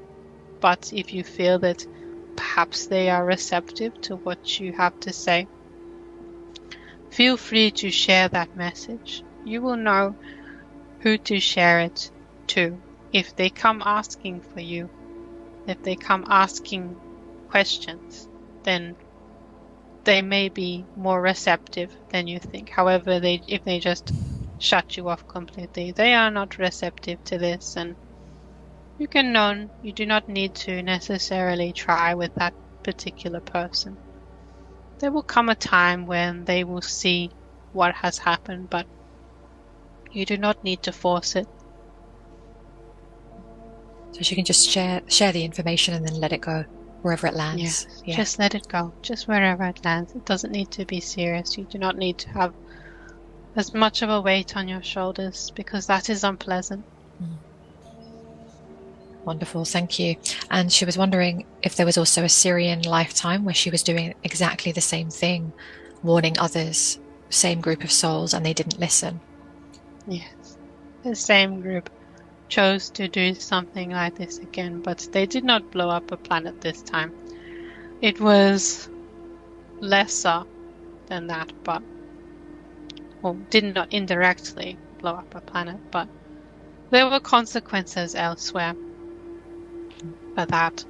S2: But if you feel that perhaps they are receptive to what you have to say, feel free to share that message. You will know who to share it to. If they come asking for you, if they come asking questions, then they may be more receptive than you think. However, if they just shut you off completely, they are not receptive to this, and you do not need to necessarily try with that particular person. There will come a time when they will see what has happened, but you do not need to force it.
S1: So she can just share the information and then let it go wherever it lands.
S2: Yes, yeah. Just let it go, just wherever it lands. It doesn't need to be serious. You do not need to have as much of a weight on your shoulders, because that is unpleasant.
S1: Wonderful, thank you. And she was wondering if there was also a Syrian lifetime where she was doing exactly the same thing, warning others, same group of souls, and they didn't listen.
S2: Yes, the same group chose to do something like this again, but they did not blow up a planet this time. It was lesser than that, but well, did not indirectly blow up a planet, but there were consequences elsewhere for that.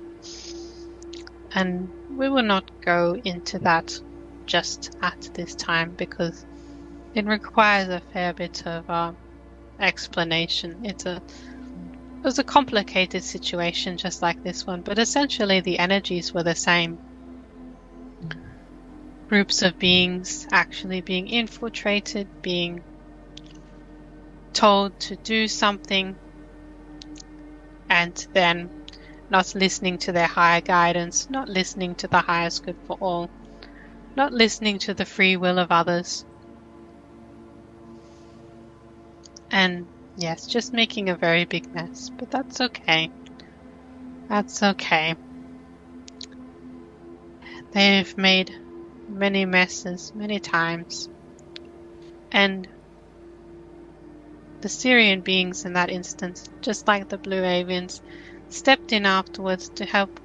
S2: And we will not go into that just at this time because it requires a fair bit of explanation. It was a complicated situation just like this one, but essentially the energies were the same. Groups of beings actually being infiltrated, being told to do something, and then not listening to their higher guidance, not listening to the highest good for all, not listening to the free will of others. And yes, just making a very big mess, but that's okay. That's okay. They've made many messes, many times. And the Syrian beings in that instance, just like the Blue Avians, stepped in afterwards to help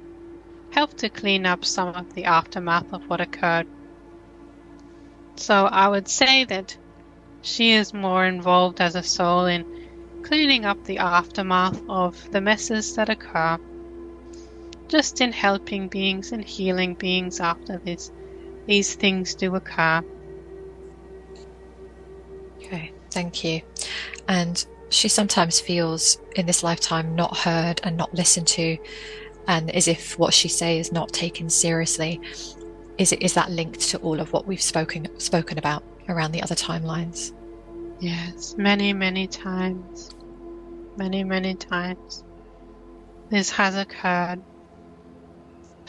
S2: to clean up some of the aftermath of what occurred. So I would say that she is more involved as a soul in cleaning up the aftermath of the messes that occur, just in helping beings and healing beings after these things do occur.
S1: Okay, thank you. And she sometimes feels in this lifetime not heard and not listened to, and as if what she says is not taken seriously. Is that linked to all of what we've spoken about around the other timelines?
S2: Yes, many times. Many times. This has occurred.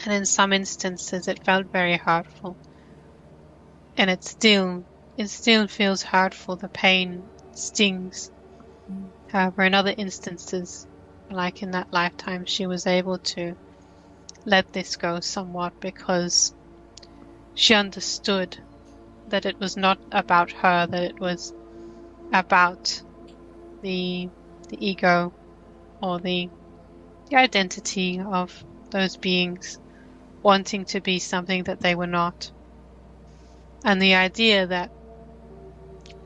S2: And in some instances it felt very hurtful. And it still feels hurtful. The pain stings. However, in other instances, like in that lifetime, she was able to let this go somewhat because she understood that it was not about her, that it was about the ego or the identity of those beings wanting to be something that they were not. And the idea that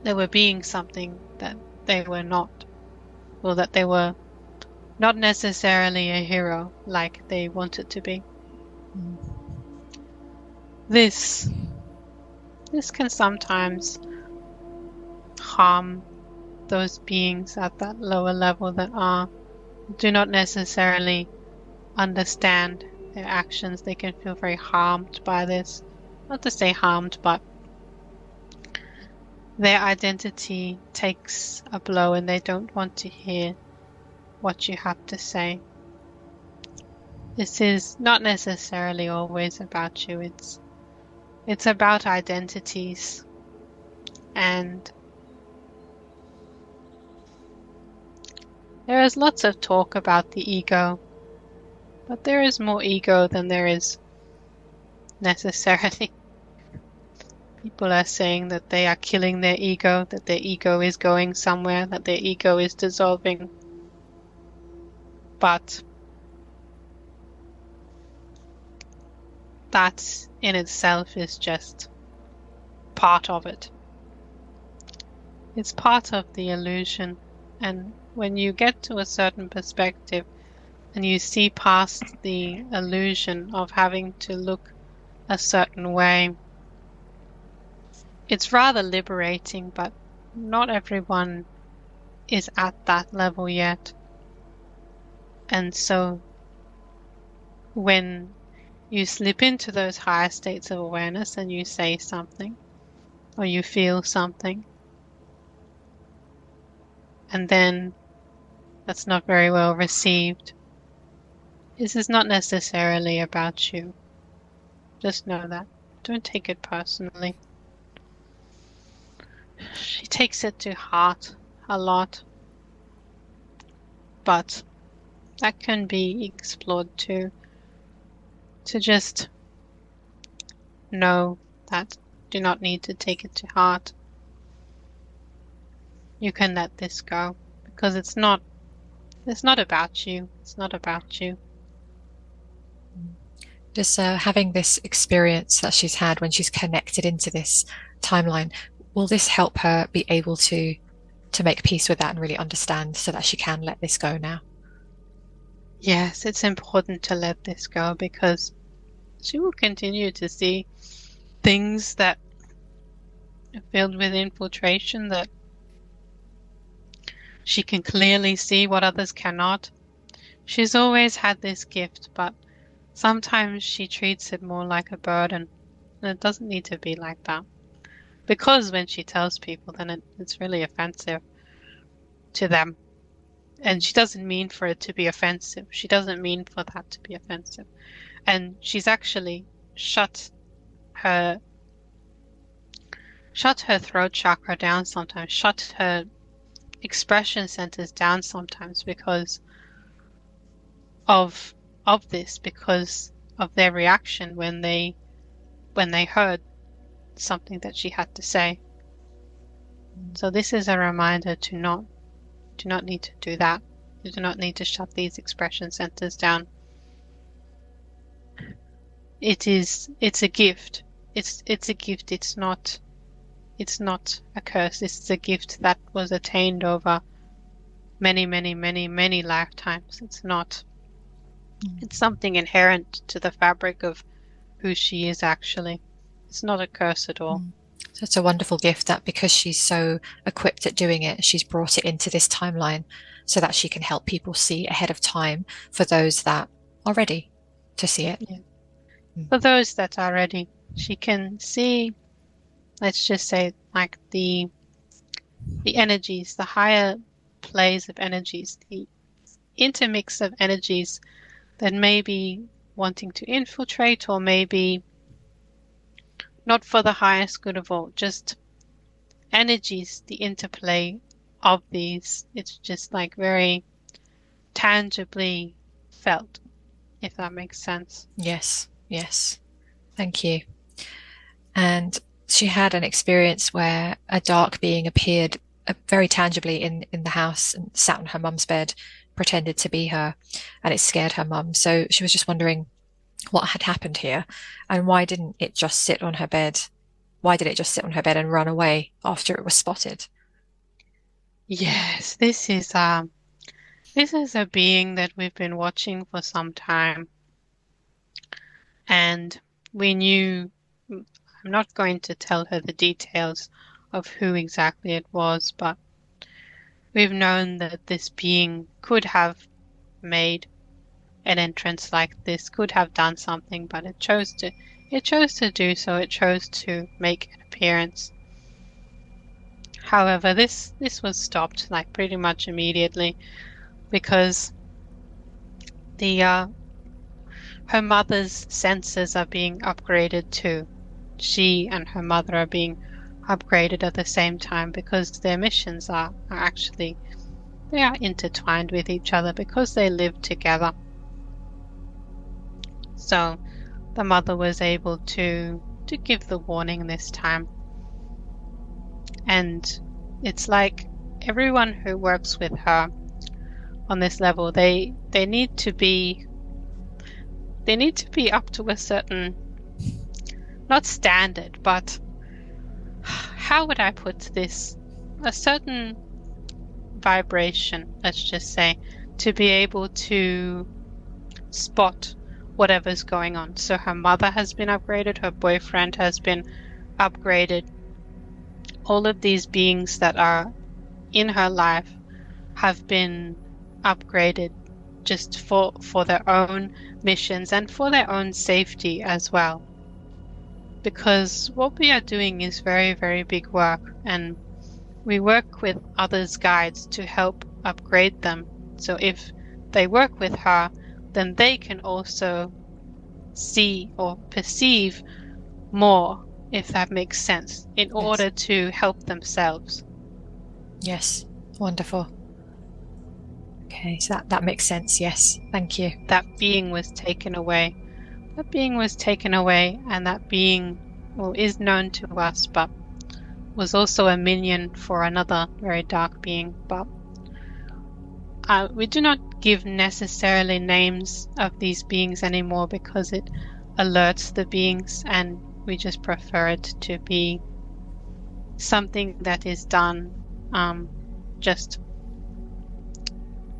S2: they were being something that they were not, or that they were not necessarily a hero like they wanted to be. This can sometimes harm those beings at that lower level that do not necessarily understand their actions. They can feel very harmed by this. Not to say harmed, but their identity takes a blow and they don't want to hear what you have to say. This is not necessarily always about you. It's about identities, and there is lots of talk about the ego, but there is more ego than there is necessarily. People are saying that they are killing their ego, that their ego is going somewhere, that their ego is dissolving. But that in itself is just part of it. It's part of the illusion, and when you get to a certain perspective and you see past the illusion of having to look a certain way, it's rather liberating, but not everyone is at that level yet. And so when you slip into those higher states of awareness and you say something or you feel something, and then that's not very well received, this is not necessarily about you. Just know that. Don't take it personally. She takes it to heart a lot, but that can be explored too. To just know that do not need to take it to heart. You can let this go because it's not about you. It's not about you.
S1: Just having this experience that she's had when she's connected into this timeline, will this help her be able to make peace with that and really understand so that she can let this go now?
S2: Yes, it's important to let this go because she will continue to see things that are filled with infiltration, that she can clearly see what others cannot. She's always had this gift, but sometimes she treats it more like a burden, and it doesn't need to be like that. Because when she tells people, then it's really offensive to them. And she doesn't mean for it to be offensive. She doesn't mean for that to be offensive. And she's actually shut her throat chakra down sometimes, shut her expression centers down sometimes because of this, because of their reaction when they heard something that she had to say. So this is a reminder to not need to do that. You do not need to shut these expression centers down. It's a gift. It's a gift. It's not a curse. It's a gift that was attained over many, many, many, many lifetimes. It's not. It's something inherent to the fabric of who she is actually. It's not a curse at all.
S1: So it's a wonderful gift that because she's so equipped at doing it, she's brought it into this timeline so that she can help people see ahead of time for those that are ready to see it.
S2: Yeah. For those that are ready, she can see, let's just say, like the energies, the higher plays of energies, the intermix of energies that may be wanting to infiltrate or maybe not for the highest good of all, just energies, the interplay of these. It's just like very tangibly felt, if that makes sense.
S1: Yes, yes. Thank you. And she had an experience where a dark being appeared very tangibly in the house and sat on her mum's bed, pretended to be her, and it scared her mum. So she was just wondering what had happened here and why didn't it just sit on her bed? Why did it just sit on her bed and run away after it was spotted?
S2: Yes, this is a being that we've been watching for some time. And we knew, I'm not going to tell her the details of who exactly it was, but we've known that this being could have made an entrance like this, could have done something, but it chose to do so. It chose to make an appearance. However, this was stopped like pretty much immediately because her mother's senses are being upgraded too. She and her mother are being upgraded at the same time because their missions are actually, they are intertwined with each other because they live together. So the mother was able to give the warning this time. And it's like everyone who works with her on this level, they need to be up to a certain, not standard, but how would I put this? A certain vibration, let's just say, to be able to spot whatever's going on. So her mother has been upgraded, her boyfriend has been upgraded. All of these beings that are in her life have been upgraded just for their own missions and for their own safety as well. Because what we are doing is very, very big work, and we work with others' guides to help upgrade them. So if they work with her, then they can also see or perceive more, if that makes sense, in order to help themselves.
S1: Yes, wonderful. Okay, so that makes sense. Yes, thank you.
S2: That being was taken away. That being was taken away, and that being, well, is known to us, but was also a minion for another very dark being. But we do not give necessarily names of these beings anymore because it alerts the beings, and we just prefer it to be something that is done just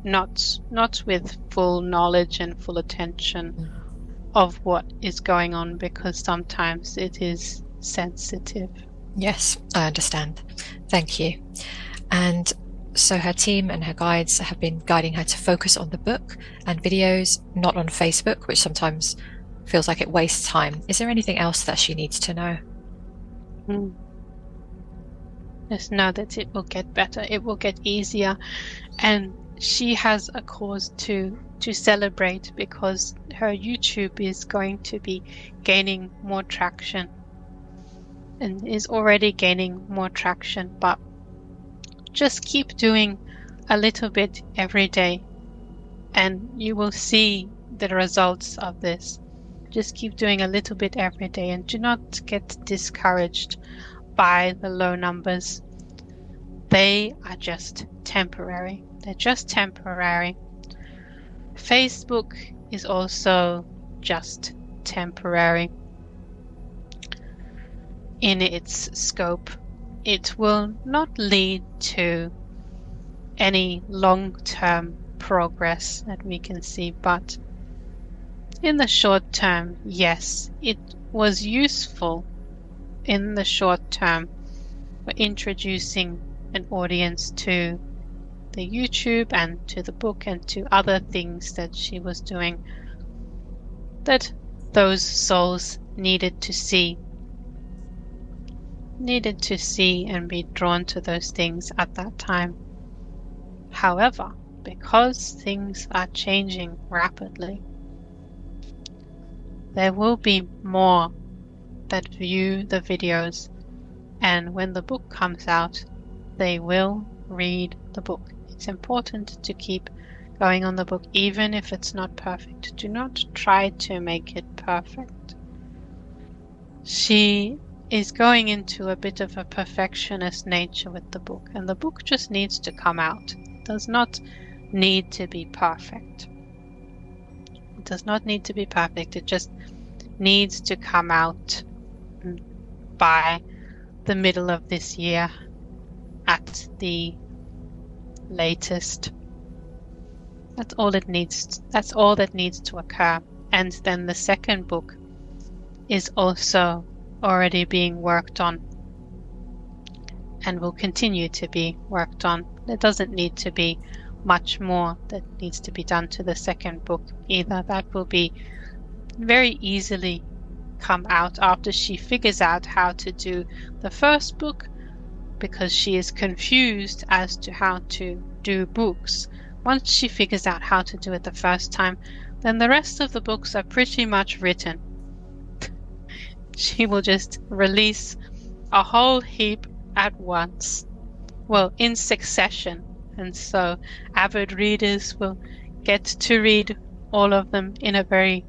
S2: not with full knowledge and full attention of what is going on, because sometimes it is sensitive.
S1: Yes, I understand. Thank you. And so her team and her guides have been guiding her to focus on the book and videos, not on Facebook, which sometimes feels like it wastes time. Is there anything else that she needs to know?
S2: Just know that it will get better. It will get easier. And she has a cause to celebrate, because her YouTube is going to be gaining more traction and is already gaining more traction. But just keep doing a little bit every day and you will see the results of this. Just keep doing a little bit every day and do not get discouraged by the low numbers. They are just temporary. They're just temporary. Facebook is also just temporary in its scope. It will not lead to any long-term progress that we can see, but in the short term, yes, it was useful in the short term for introducing an audience to the YouTube and to the book and to other things that she was doing that those souls needed to see and be drawn to those things at that time. However, because things are changing rapidly, there will be more that view the videos, and when the book comes out, they will read the book. It's important to keep going on the book, even if it's not perfect. Do not try to make it perfect. She is going into a bit of a perfectionist nature with the book, and the book just needs to come out. It does not need to be perfect. It does not need to be perfect. It just needs to come out by the middle of this year at the latest. That's all it needs. That's all that needs to occur. And then the second book is also already being worked on and will continue to be worked on. There doesn't need to be much more that needs to be done to the second book either. That will be very easily come out after she figures out how to do the first book, because she is confused as to how to do books. Once she figures out how to do it the first time, then the rest of the books are pretty much written. She will just release a whole heap at once, well, in succession, and so avid readers will get to read all of them in a very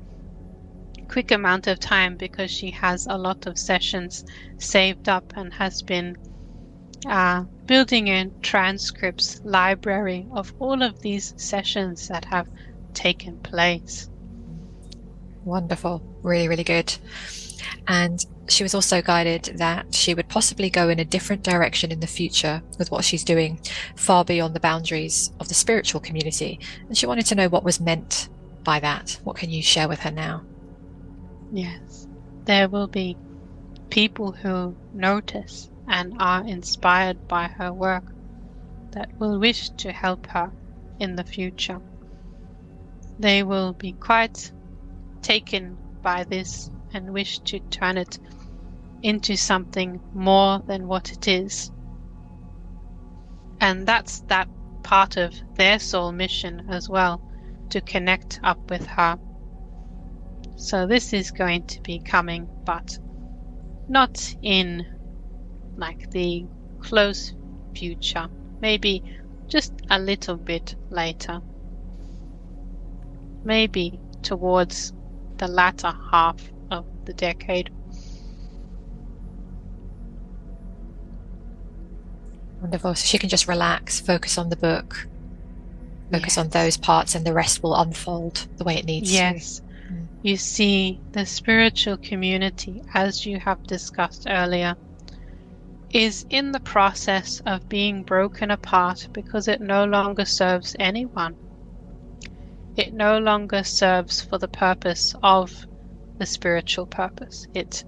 S2: quick amount of time, because she has a lot of sessions saved up and has been building in transcripts library of all of these sessions that have taken place.
S1: Wonderful. Really, really good. And she was also guided that she would possibly go in a different direction in the future with what she's doing, far beyond the boundaries of the spiritual community. And she wanted to know what was meant by that. What can you share with her now?
S2: Yes, there will be people who notice and are inspired by her work that will wish to help her in the future. They will be quite taken by this and wish to turn it into something more than what it is. And that's that part of their soul mission as well, to connect up with her. So this is going to be coming, but not in like the close future, maybe just a little bit later. maybe towards the latter half of the decade.
S1: Wonderful. So she can just relax, focus on the book, focus on those parts, and the rest will unfold the way it needs to.
S2: Yes. You see, the spiritual community, as you have discussed earlier, is in the process of being broken apart because it no longer serves anyone. It no longer serves for the purpose of the spiritual purpose. It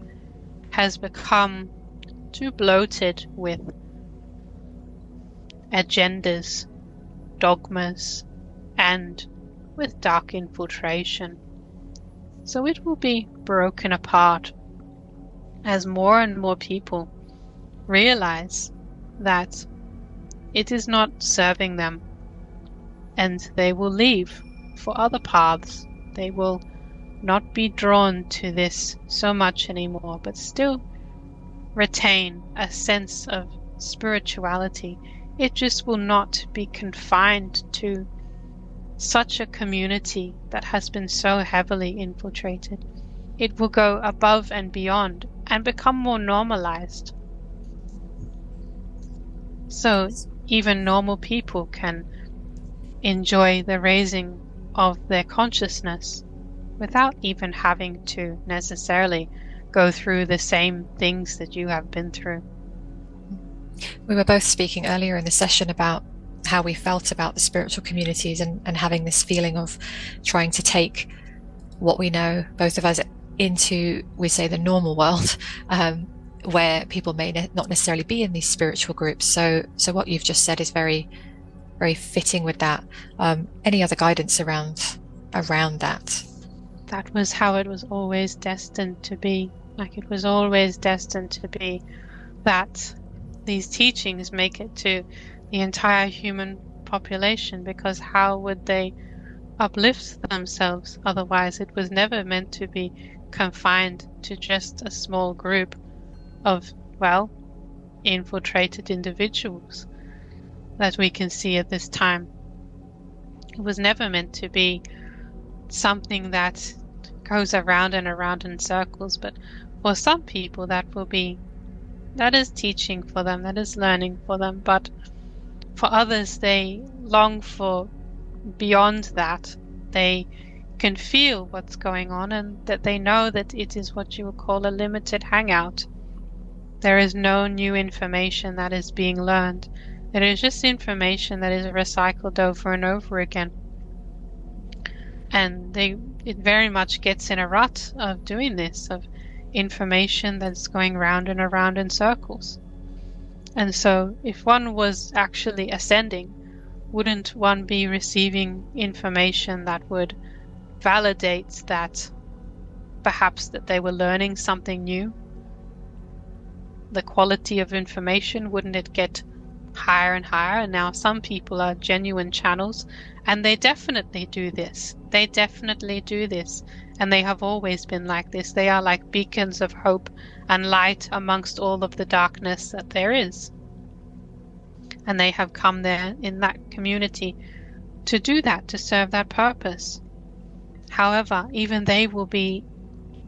S2: has become too bloated with agendas, dogmas, and with dark infiltration. So it will be broken apart as more and more people realize that it is not serving them, and they will leave for other paths. They will not be drawn to this so much anymore, but still retain a sense of spirituality. It just will not be confined to such a community that has been so heavily infiltrated. It will go above and beyond and become more normalized. So even normal people can enjoy the raising of their consciousness without even having to necessarily go through the same things that you have been through.
S1: We were both speaking earlier in the session about how we felt about the spiritual communities and having this feeling of trying to take what we know, both of us, into, we say, the normal world, where people may not necessarily be in these spiritual groups. So what you've just said is very, very fitting with that. Any other guidance around that?
S2: That was how it was always destined to be. Like, it was always destined to be that these teachings make it to the entire human population, because how would they uplift themselves otherwise? It was never meant to be confined to just a small group of, well, infiltrated individuals that we can see at this time. It was never meant to be something that goes around and around in circles, but for some people that is teaching for them, that is learning for them, but for others they long for beyond that. They can feel what's going on, and that they know that it is what you would call a limited hangout. There is no new information that is being learned. It is just information that is recycled over and over again. And it very much gets in a rut of doing this, of information that's going round and around in circles. And so if one was actually ascending, wouldn't one be receiving information that would validate that perhaps that they were learning something new? The quality of information, wouldn't it get higher and higher? And now some people are genuine channels, and they definitely do this. They definitely do this. And they have always been like this. They are like beacons of hope and light amongst all of the darkness that there is. And they have come there in that community to do that, to serve that purpose. However, even they will be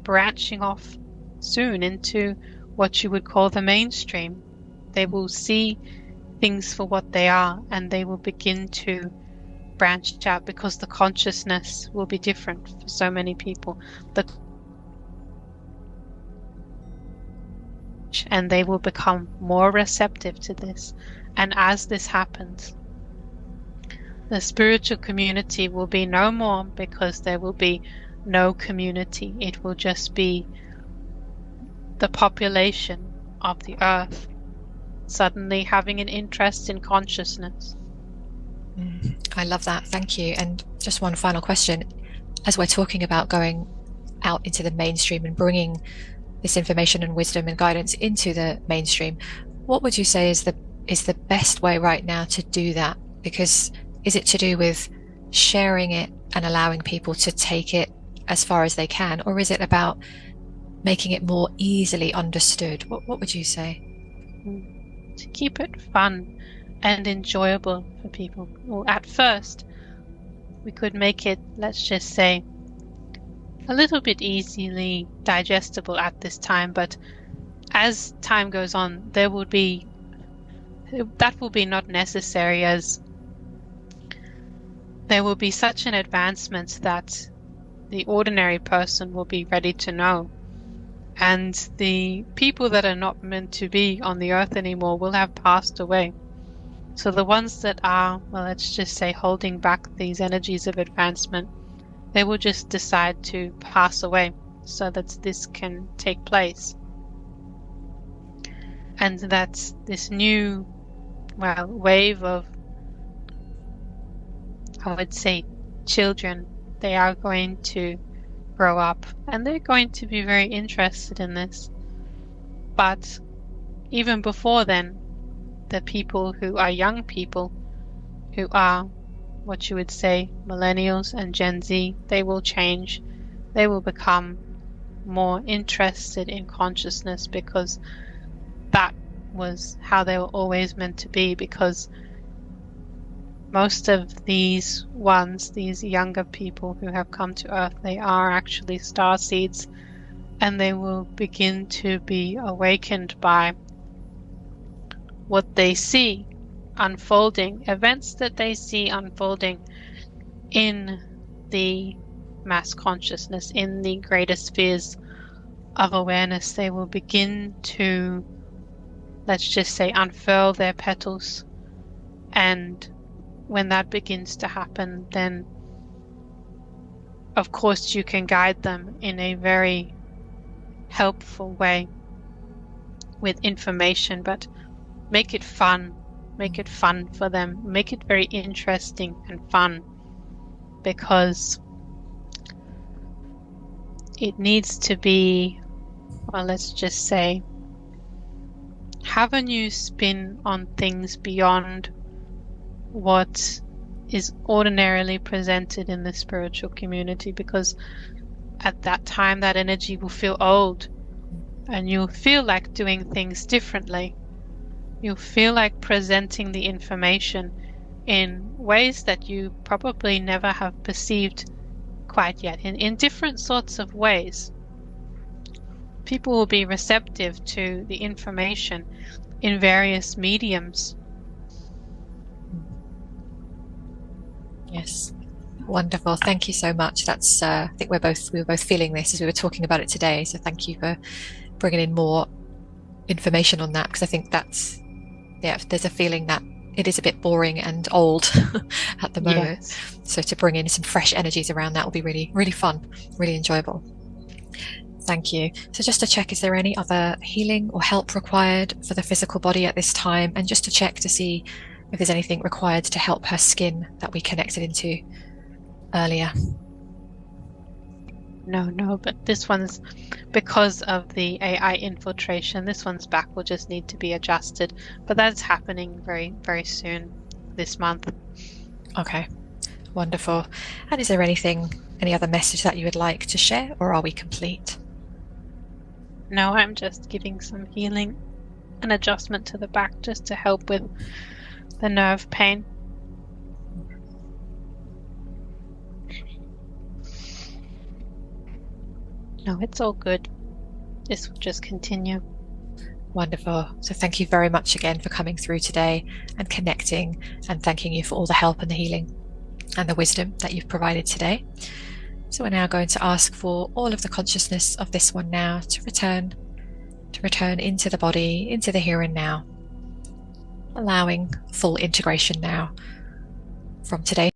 S2: branching off soon into what you would call the mainstream. They will see things for what they are, and they will begin to branch out because the consciousness will be different for so many people. And they will become more receptive to this. And as this happens, the spiritual community will be no more, because there will be no community. It will just be the population of the earth suddenly having an interest in consciousness.
S1: I love that. Thank you. And just one final question. As we're talking about going out into the mainstream and bringing this information and wisdom and guidance into the mainstream, what would you say is the best way right now to do that? Because is it to do with sharing it and allowing people to take it as far as they can, or is it about making it more easily understood? What would you say?
S2: To keep it fun and enjoyable for people. Well, at first, we could make it, let's just say, a little bit easily digestible at this time, but as time goes on, that will be not necessary, as there will be such an advancement that the ordinary person will be ready to know. And the people that are not meant to be on the earth anymore will have passed away. So the ones that are, well, let's just say, holding back these energies of advancement, they will just decide to pass away so that this can take place. And that this new, well, wave of, I would say, children, they are going to grow up and they're going to be very interested in this. But even before then, the people who are young people, who are what you would say millennials and Gen Z, they will change. They will become more interested in consciousness, because that was how they were always meant to be. Because most of these younger people who have come to Earth, they are actually starseeds, and they will begin to be awakened by what they see unfolding, events that they see unfolding in the mass consciousness, in the greater spheres of awareness. They will begin to, let's just say, unfurl their petals. And when that begins to happen, then of course you can guide them in a very helpful way with information, but make it fun. Make it fun for them. Make it very interesting and fun, because it needs to be, well, let's just say, have a new spin on things beyond what is ordinarily presented in the spiritual community, because at that time that energy will feel old and you'll feel like doing things differently. You'll feel like presenting the information in ways that you probably never have perceived quite yet, in different sorts of ways. People will be receptive to the information in various mediums.
S1: Yes, wonderful. Thank you so much. That's I think we were both feeling this as we were talking about it today. So thank you for bringing in more information on that, because I think that's, yeah, there's a feeling that it is a bit boring and old at the moment.
S2: Yes.
S1: So to bring in some fresh energies around that will be really, really fun, really enjoyable. Thank you. So just to check, is there any other healing or help required for the physical body at this time? And just to check to see if there's anything required to help her skin that we connected into earlier.
S2: No, but this one's, because of the AI infiltration, this one's back will just need to be adjusted. But that's happening very, very soon this month.
S1: Okay, wonderful. And is there any other message that you would like to share, or are we complete?
S2: No, I'm just giving some healing and adjustment to the back just to help with the nerve pain. No, it's all good. This will just continue.
S1: Wonderful. So thank you very much again for coming through today and connecting, and thanking you for all the help and the healing and the wisdom that you've provided today. So we're now going to ask for all of the consciousness of this one now to return into the body, into the here and now, allowing full integration now from today.